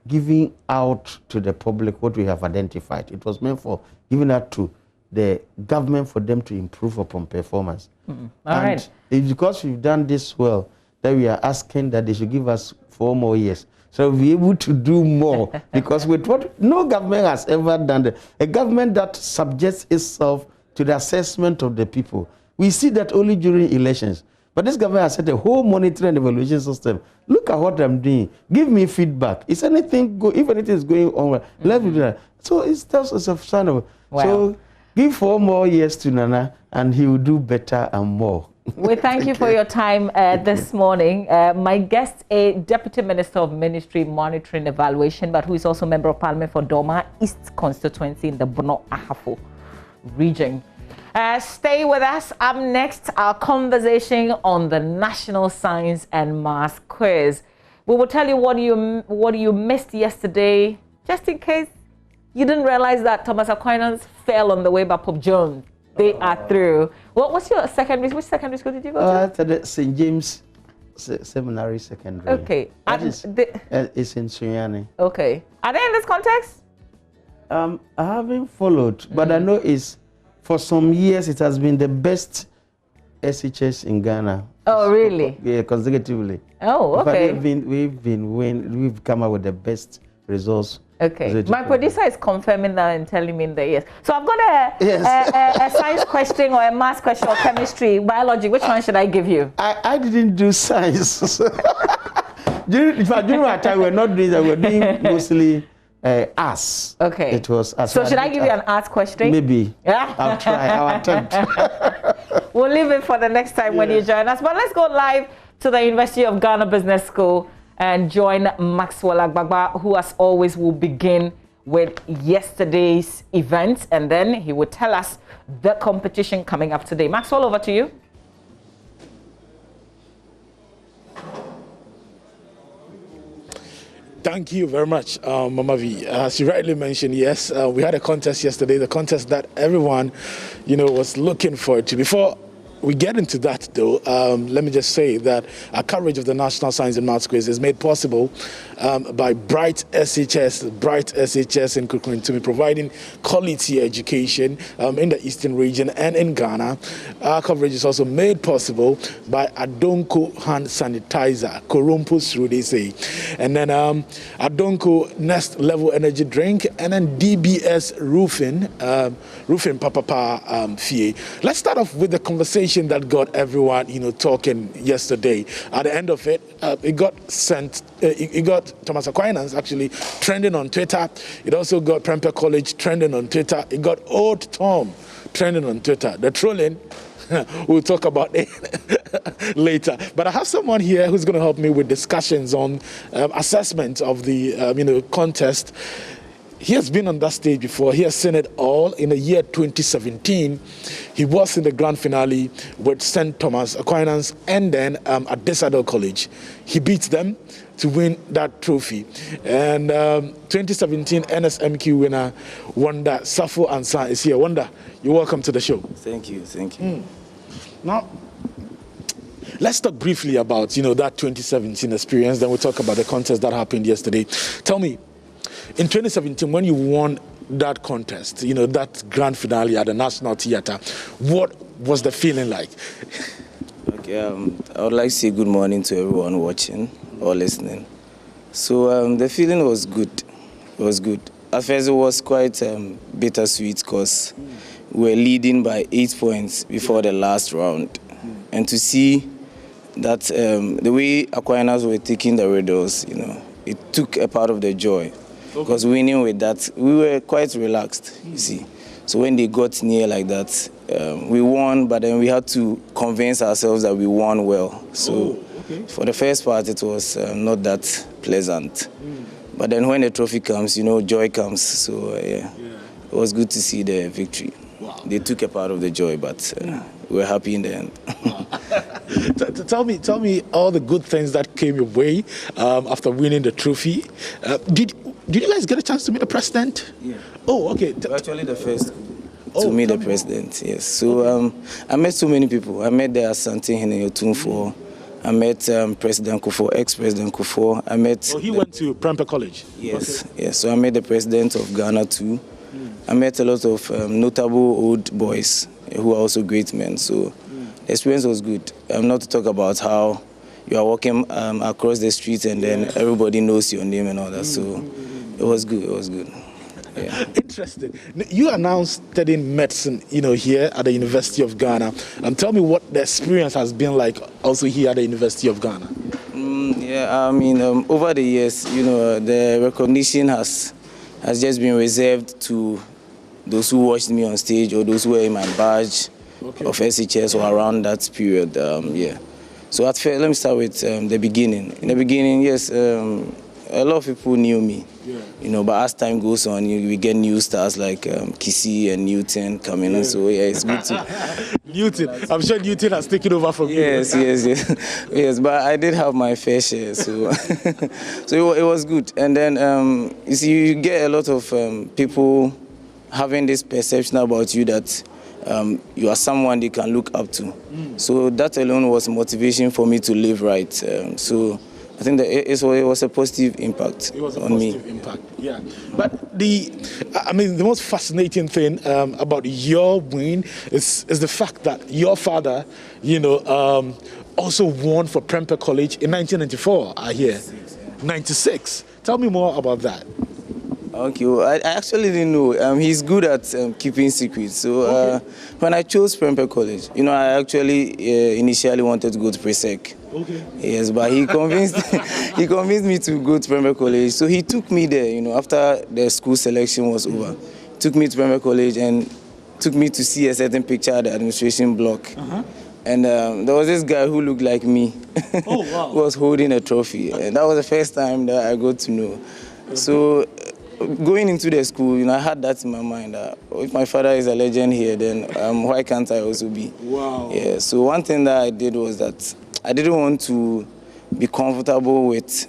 giving out to the public what we have identified. It was meant for giving out to the government for them to improve upon performance. All right. It's because we've done this well that we are asking that they should give us 4 more years. So we'll be able to do more because with what no government has ever done, a government that subjects itself to the assessment of the people. We see that only during elections. But this government has set a whole monitoring and evaluation system. Look at what I'm doing. Give me feedback. If anything is going on, let me do that. So it's just a sign of. Wow. So give 4 more years to Nana, and he will do better and more. We thank you for your time this morning. My guest, a Deputy Minister of Ministry Monitoring Evaluation, but who is also Member of Parliament for Doma East Constituency in the Bono Ahafo region. Stay with us. Up next, our conversation on the National Science and Maths Quiz. We will tell you what you missed yesterday, just in case you didn't realize that Thomas Aquinas fell on the way by Pope Jones. They are through. What's your secondary? Which secondary school did you go to? The St. James Seminary Secondary. Okay. It's in Sunyani. Okay. Are they in this context? I haven't followed, but I know it's for some years it has been the best SHS in Ghana. Oh, really? Yeah, consecutively. Oh, okay. We've come up with the best results. Okay. My producer is confirming that and telling me that yes. So I've got a science question or a math question or chemistry, biology. Which one should I give you? I didn't do science. during my time, we're not doing that. We're doing mostly arts. Okay. It was arts. So should I give you an arts question? Maybe. Yeah. I'll try. I'll attempt. We'll leave it for the next time when you join us. But let's go live to the University of Ghana Business School and join Maxwell Agbagba, who as always will begin with yesterday's event, and then he will tell us the competition coming up today. Maxwell, over to you. Thank you very much, Mama V. As you rightly mentioned, yes, we had a contest yesterday, the contest that everyone, was looking forward to. Before we get into that, though, let me just say that our coverage of the National Science and Maths Quiz is made possible by Bright SHS in Kukuntumi, providing quality education in the Eastern region and in Ghana. Our coverage is also made possible by Adonko Hand Sanitizer, Korompo through they say, and then Adonko Next Level Energy Drink, and then DBS Roofing Papa Fie. Let's start off with the conversation that got everyone, talking yesterday. At the end of it, it got Thomas Aquinas actually trending on Twitter. It also got Prempeh College trending on Twitter. It got Old Tom trending on Twitter. The trolling, we'll talk about it later. But I have someone here who's going to help me with discussions on assessment of the contest. He has been on that stage before. He has seen it all. In the year 2017, he was in the grand finale with St. Thomas Aquinas and then at Desadel College. He beat them to win that trophy. And 2017 NSMQ winner, Wanda Safo Ansan, is here. Wanda, you're welcome to the show. Thank you. Now, let's talk briefly about, that 2017 experience. Then we'll talk about the contest that happened yesterday. Tell me, in 2017, when you won that contest, that grand finale at the National Theatre, what was the feeling like? Okay, I would like to say good morning to everyone watching or listening. So the feeling was good. It was good. At first, it was quite bittersweet because we were leading by 8 points before the last round. And to see that the way Aquinas were taking the riddles, it took a part of the joy. Because winning with that, we were quite relaxed, you see. So when they got near like that, we won, but then we had to convince ourselves that we won well. So for the first part, it was not that pleasant. But then when the trophy comes, joy comes. So it was good to see the victory. Wow. They took a part of the joy, but we were happy in the end. Tell me all the good things that came your way after winning the trophy. Did you guys get a chance to meet the president? Yeah. Oh, okay. Actually, the first to meet the president. Yes. So I met so many people. I met the Asante Heneyotunfo. I met President Kufuor, ex-President Kufuor. I met. Oh, he went to Prempeh College. Yes. Okay. Yes. So I met the president of Ghana too. I met a lot of notable old boys who are also great men. So the experience was good. Not to talk about how you are walking across the street and then everybody knows your name and all that. So it was good. It was good. Yeah. Interesting. You are now studying medicine, here at the University of Ghana. Tell me what the experience has been like also here at the University of Ghana. Yeah, I mean, over the years, the recognition has just been reserved to those who watched me on stage or those who were in my badge of SHS or around that period. Yeah. So at first, let me start with the beginning. In the beginning, yes, a lot of people knew me. Yeah. But as time goes on, we get new stars like Kissy and Newton coming in. So yeah, it's good to Newton. I'm sure Newton has taken over from you. Yes. Yes, but I did have my fair share, so so it was good. And then you see, you get a lot of people having this perception about you that you are someone they can look up to. So that alone was motivation for me to live right. So I think that it was a positive impact on me. It was a positive impact, yeah. But the most fascinating thing about your win is the fact that your father, also won for Prempeh College in 1994, I hear. 96. Tell me more about that. Okay, well, I actually didn't know. He's good at keeping secrets. So when I chose Prempeh College, I actually initially wanted to go to Presec. Okay. Yes, but he convinced me to go to Prempeh College. So he took me there, after the school selection was over. Took me to Prempeh College and took me to see a certain picture at the administration block. And there was this guy who looked like me. Oh, wow. Who was holding a trophy. And that was the first time that I got to know. So going into the school, I had that in my mind. If my father is a legend here, then why can't I also be? Wow. Yeah. So one thing that I did was that I didn't want to be comfortable with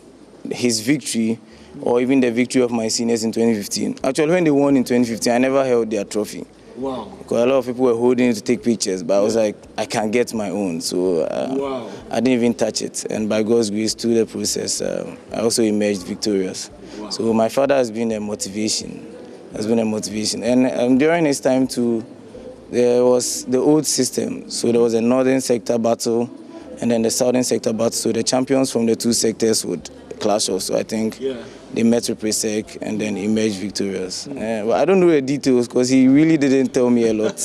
his victory or even the victory of my seniors in 2015. Actually, when they won in 2015, I never held their trophy. Wow. Because a lot of people were holding it to take pictures, but I was like, I can get my own. So I didn't even touch it. And by God's grace, through the process, I also emerged victorious. Wow. So my father has been a motivation. And during his time too, there was the old system. So there was a northern sector battle and then the southern sector battle. So the champions from the two sectors would clash off. So I think they met with Presec and then emerged victorious. But I don't know the details because he really didn't tell me a lot.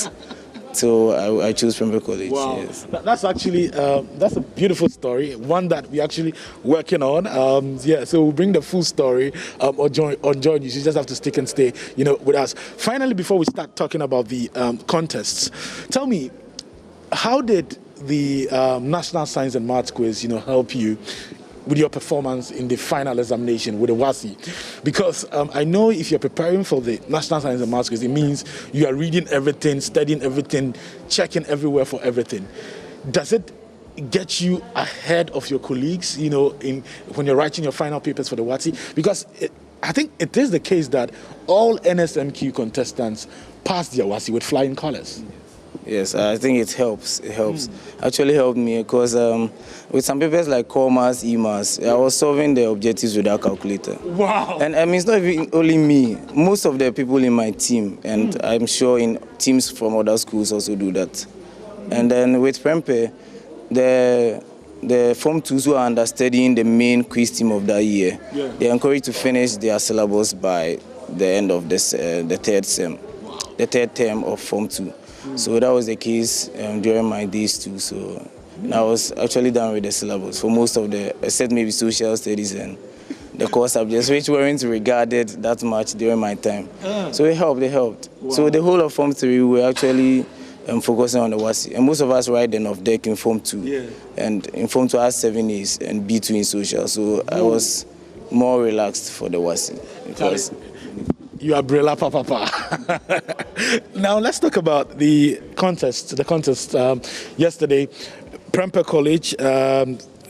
So I chose Prempeh College. Wow. Yes. That's actually, that's a beautiful story, one that we're actually working on. So we'll bring the full story on join you. You just have to stick and stay, with us. Finally, before we start talking about the contests, tell me, how did the National Science and Maths quiz, help you with your performance in the final examination with the WASI? Because I know if you're preparing for the National Science and Maths quiz, it means you are reading everything, studying everything, checking everywhere for everything. Does it get you ahead of your colleagues, when you're writing your final papers for the WASI? Because I think it is the case that all NSMQ contestants pass their WASI with flying colors. Yes, I think it helps. It helps. Actually helped me because with some papers like commas, EMAS, I was solving the objectives without calculator. Wow! And it's not even only me. Most of the people in my team, and I'm sure in teams from other schools also do that. And then with Prempeh, the Form 2s who are understudying the main quiz team of that year, they're encouraged to finish their syllabus by the end of the third sem, the third term of Form 2. So that was the case during my days too. So I was actually done with the syllabus for most of except maybe social studies and the core subjects, which weren't regarded that much during my time. So it helped. Wow. So the whole of Form 3, we were actually focusing on the WASI. And most of us write then off deck in Form 2. Yeah. And in Form 2, I had 7 A's and B2 in social. So I was more relaxed for the WASI. Because you are Brilla Papa. Now let's talk about the contest. The contest yesterday. Prempeh College,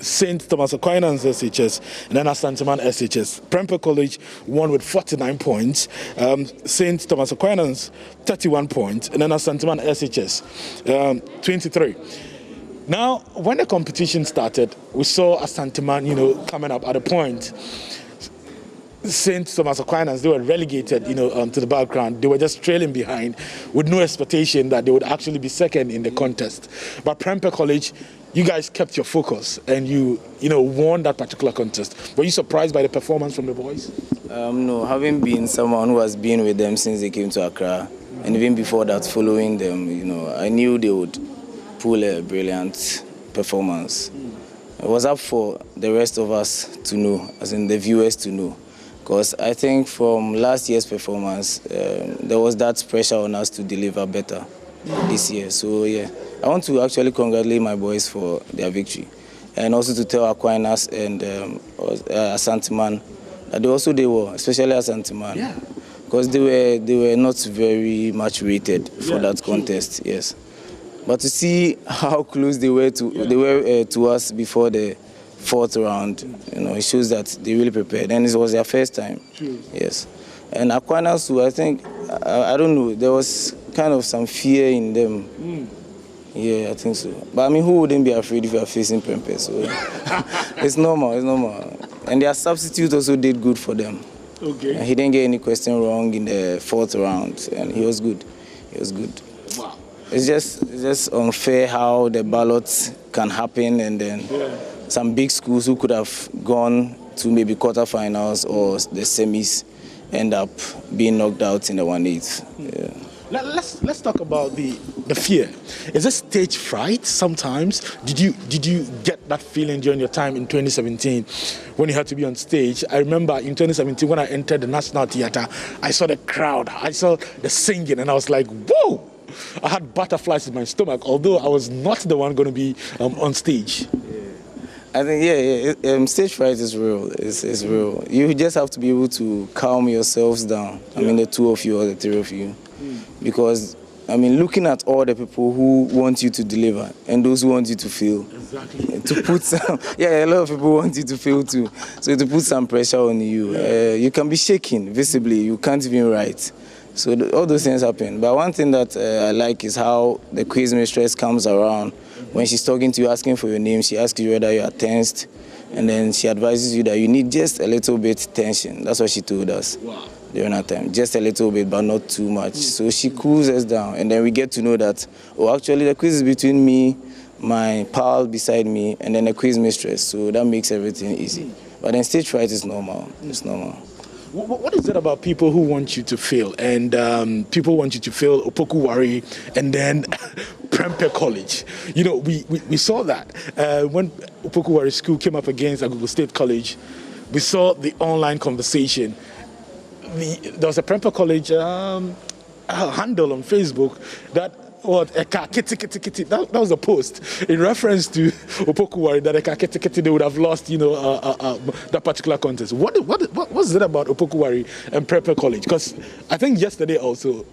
St. Thomas Aquinas SHS, and then Asanteman SHS. Prempeh College won with 49 points, St. Thomas Aquinas 31 points, and then Asanteman SHS 23. Now, when the competition started, we saw Asanteman, coming up at a point. St. Thomas Aquinas, they were relegated, to the background. They were just trailing behind with no expectation that they would actually be second in the contest. But Prempeh College, you guys kept your focus and you won that particular contest. Were you surprised by the performance from the boys? No, having been someone who has been with them since they came to Accra, and even before that, following them, I knew they would pull a brilliant performance. It was up for the rest of us to know, as in the viewers to know. Because I think from last year's performance, there was that pressure on us to deliver better this year. So yeah, I want to actually congratulate my boys for their victory. And also to tell Aquinas and Asanteman that they also did well, especially Asanteman. Yeah. Because they were not very much rated for that contest, yes. But to see how close they were to us before the fourth round, it shows that they really prepared, and it was their first time. True. Yes. And Aquinas, I think, I don't know, there was kind of some fear in them. Yeah, I think so. But I mean, who wouldn't be afraid if you are facing Prempeh? So it's normal, And their substitute also did good for them. Okay. And he didn't get any question wrong in the fourth round, and he was good. Wow. It's just unfair how the ballots can happen, and then some big schools who could have gone to maybe quarterfinals or the semis end up being knocked out in the 1/8. Yeah. Let's talk about the fear. Is it stage fright sometimes? Did you get that feeling during your time in 2017 when you had to be on stage? I remember in 2017 when I entered the National Theatre, I saw the crowd, I saw the singing, and I was like, whoa! I had butterflies in my stomach, although I was not the one going to be on stage. I think, stage fright is real. It's real. You just have to be able to calm yourselves down. I mean, the two of you or the three of you. Because, I mean, looking at all the people who want you to deliver and those who want you to fail. Exactly. To put some, a lot of people want you to fail too. So to put some pressure on you, you can be shaking visibly. You can't even write. So all those things happen. But one thing that I like is how the quiz mistress comes around. When she's talking to you, asking for your name, she asks you whether you are tensed, and then she advises you that you need just a little bit tension. That's what she told us during that time. Just a little bit, but not too much. So she cools us down, and then we get to know that, actually the quiz is between me, my pal beside me, and then the quiz mistress. So that makes everything easy. But then stage fright is normal. It's normal. What is it about people who want you to fail? And people want you to fail Opoku Wari and then Prempeh College. We saw that when Opoku Wari School came up against Agogo State College. We saw the online conversation. There was a Prempeh College handle on Facebook that that was a post in reference to Opoku Wari that they would have lost, that particular contest. What was it about Opoku Wari and Prempeh College? Because I think yesterday also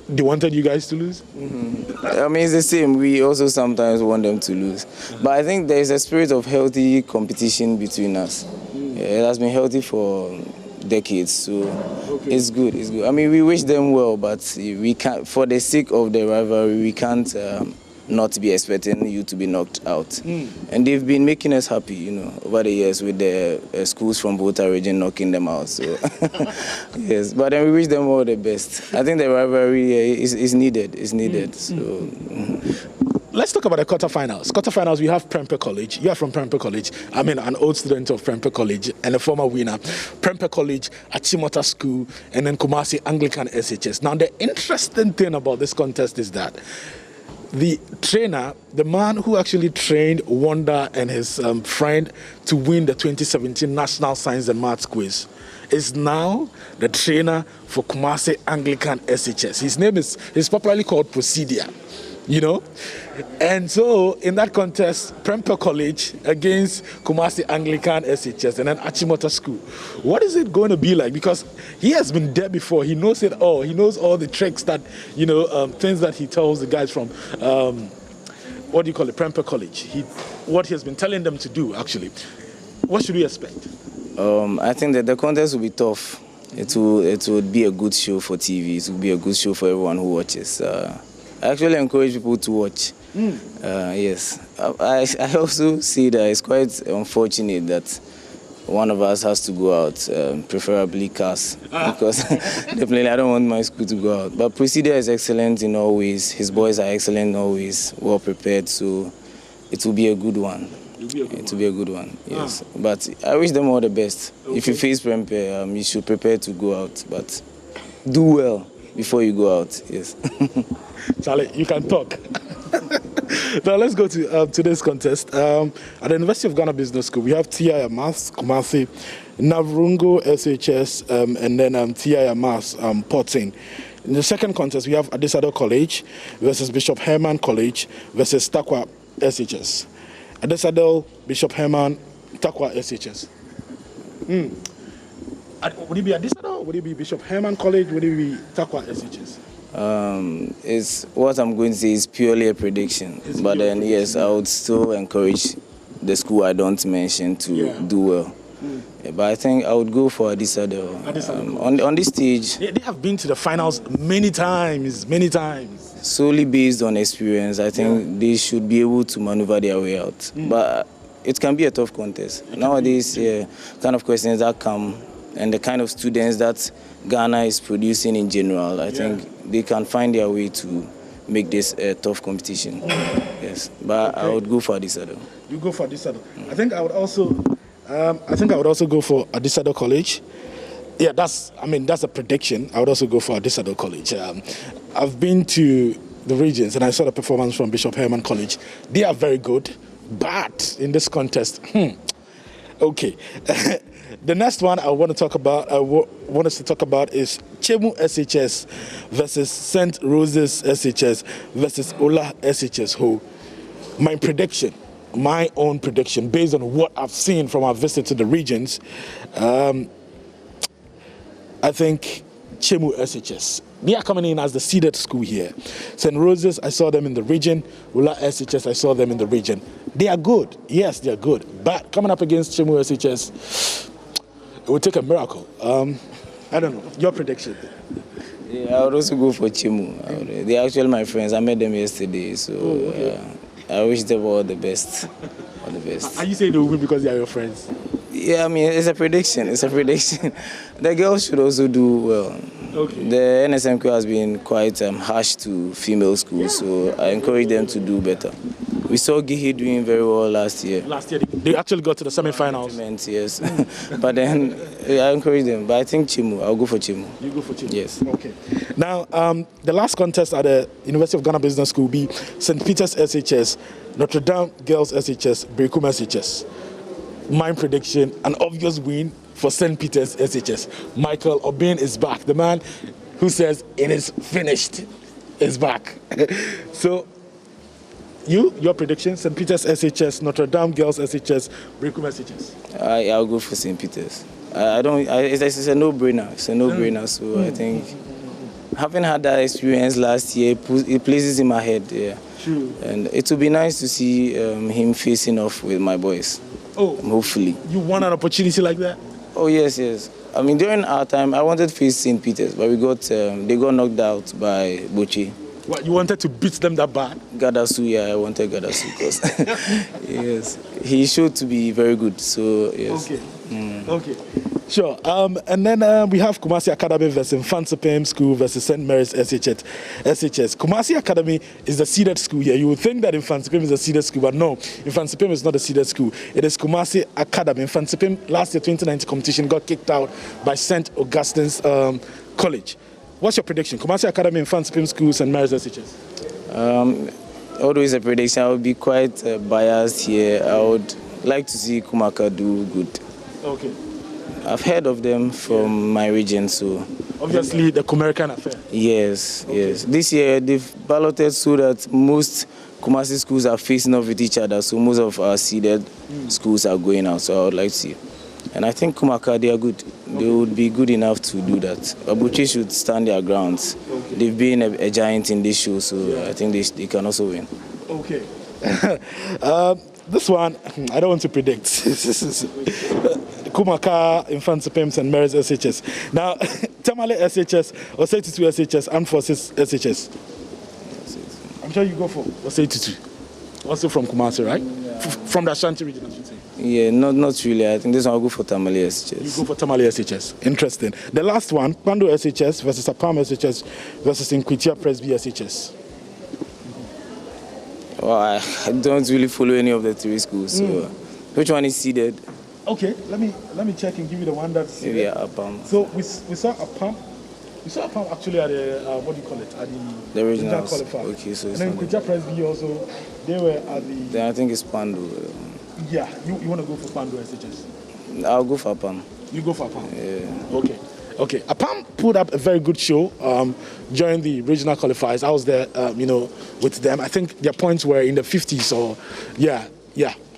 they wanted you guys to lose. I mean, it's the same. We also sometimes want them to lose, but I think there is a spirit of healthy competition between us. It has been healthy for decades, so it's good. I mean, we wish them well, but we can't, for the sake of the rivalry, we can't not be expecting you to be knocked out. And they've been making us happy, over the years with the schools from Volta region knocking them out. So yes, but then we wish them all the best. I think the rivalry is needed. So. Let's talk about the quarterfinals. Quarterfinals, we have Prempeh College. You are from Prempeh College. I mean, an old student of Prempeh College and a former winner. Prempeh College, Achimota School, and then Kumasi Anglican SHS. Now, the interesting thing about this contest is that the trainer, the man who actually trained Wanda and his friend to win the 2017 National Science and Maths Quiz, is now the trainer for Kumasi Anglican SHS. His name is popularly called Procedia. And so in that contest, Prempeh College against Kumasi Anglican SHS and then Achimota School. What is it going to be like? Because he has been there before. He knows it all. He knows all the tricks that, things that he tells the guys from what do you call it, Prempeh College. What he has been telling them to do, actually. What should we expect? I think that the contest will be tough. It would be a good show for TV. It will be a good show for everyone who watches. I actually encourage people to watch. Yes. I also see that it's quite unfortunate that one of us has to go out, preferably CAS, because definitely I don't want my school to go out. But Procedure is excellent in all ways. His boys are excellent in all ways, well prepared, so it will be a good one. It will be a good one, yes. But I wish them all the best. Okay. If you face Prempeh, you should prepare to go out, but do well before you go out, yes. Charlie, you can talk. Now let's go to today's contest. At the University of Ghana Business School, we have TI Maths, Kumasi, Navrungo SHS, and then TI Maths, Porting. In the second contest, we have Adisado College versus Bishop Herman College versus Takwa SHS. Adisado, Bishop Herman, Takwa SHS. Would it be Adisado? Would it be Bishop Herman College? Would it be Takwa SHS? It's what I'm going to say is purely a prediction. But then, yes, I would still encourage the school I don't mention to do well. Yeah, but I think I would go for Adisado. On this stage. They have been to the finals many times. Solely based on experience, I think they should be able to maneuver their way out. But it can be a tough contest. Nowadays, kind of questions that come and the kind of students that Ghana is producing in general, I think they can find their way to make this a tough competition. Yes, but I would go for Adisado. You go for Adisado. I think I would also go for Adisado College. Yeah, that's a prediction. I would also go for Adisado College. I've been to the regions and I saw the performance from Bishop Herman College. They are very good, but in this contest, okay. The next one I want us to talk about is Chemu SHS versus St. Rose's SHS versus Ola SHS. My own prediction, based on what I've seen from our visit to the regions, I think Chemu SHS. They are coming in as the seeded school here. St. Rose's, I saw them in the region. Ola SHS, I saw them in the region. They are good. Yes, they are good. But coming up against Chemu SHS, it would take a miracle. I don't know. Your prediction? Yeah, I would also go for Chemu. They're actually my friends. I met them yesterday, so I wish them all the best. All the best. Are you saying they will win because they are your friends? Yeah, I mean, it's a prediction. The girls should also do well. Okay. The NSMQ has been quite harsh to female schools, so I encourage them to do better. We saw Gihi doing very well last year. They actually got to the semi-finals. Yes. But then I encourage them. But I think Chemu. I'll go for Chemu. You go for Chemu? Yes. Okay. Now, the last contest at the University of Ghana Business School will be St. Peter's SHS, Notre Dame Girls SHS, Brekum SHS. My prediction, an obvious win for St. Peter's SHS. Michael Obin is back. The man who says it is finished is back. So, your prediction, St. Peter's SHS, Notre Dame Girls SHS, Brekum SHS? I'll go for St. Peter's. It's a no-brainer. It's a no-brainer. So I think, having had that experience last year, it places in my head. Yeah. True. And it will be nice to see him facing off with my boys. Hopefully. You want an opportunity like that? Oh yes. I mean, during our time, I wanted to face St. Peter's, but they got knocked out by Bochi. What, you wanted to beat them that bad? Gadasu, yeah, I wanted Gadasu because yes, he showed to be very good. So yes. Okay. Sure. And then we have Kumasi Academy versus Infansipim School versus St. Mary's SHS. Kumasi Academy is the seeded school here. You would think that Infansipim is a seeded school, but no, Infansipim is not a seeded school. It is Kumasi Academy. Infansipim last year 2019 competition got kicked out by St. Augustine's College. What's your prediction? Kumasi Academy, Infansipim School, St. Mary's SHS? Always a prediction. I would be quite biased here. I would like to see Kumaka do good. Okay. I've heard of them from my region, so... Obviously, the Kumerican affair. Yes. This year, they've balloted so that most Kumasi schools are facing off with each other, so most of our seeded schools are going out, so I would like to see. And I think Kumaka, they are good. They would be good enough to do that. Abuchi should stand their grounds. They've been a giant in this show, so I think they can also win. Okay. This one, I don't want to predict. Kumaka, Infant's Pims, and Mary's SHS. Now, Tamale SHS, or 32 SHS, Armed Forces SHS. I'm sure you go for Osei-Tutu. Also from Kumasi, right? Yeah. From the Ashanti region, I should say. Yeah, not really. I think this one I'll go for Tamale SHS. You go for Tamale SHS. Interesting. The last one, Pando SHS versus Apam SHS versus Inquitia Presby SHS. Well, I don't really follow any of the three schools. So which one is seeded? Okay, let me check and give you the one that's seeded. Yeah, Apam. So we saw Apam. We saw Apam actually at the what do you call it? At the regional qualifier. Okay, so and then Inquitia Presby also, they were at the. Then I think it's Pando. Yeah, you want to go for Pando SHS? I'll go for Apam. You go for Apam? Yeah. Okay. Apam put up a very good show during the regional qualifiers. I was there, with them. I think their points were in the 50s or, yeah.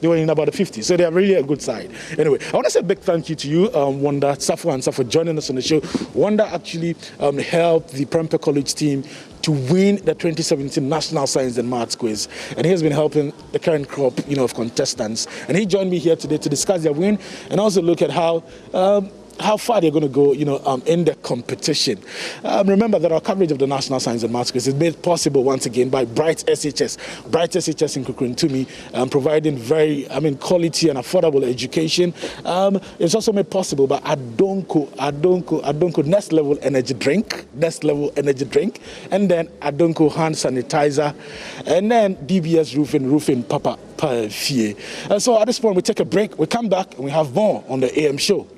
They were in about the 50s, so they're really a good side. Anyway, I want to say a big thank you to you, Wanda, Safo and Safo, for joining us on the show. Wanda actually helped the Prempeh College team to win the 2017 National Science and Maths Quiz, and he has been helping the current crop, of contestants. And he joined me here today to discuss their win and also look at how far they're going to go, in the competition. Remember that our coverage of the National Science and Maths Quiz is made possible once again by Bright SHS. Bright SHS in Kukuruntumi, providing very, quality and affordable education. It's also made possible by Adonko Next Level Energy Drink, and then Adonko Hand Sanitizer, and then DBS Roofing Papa Fie. So at this point, we take a break. We come back and we have more on the AM show.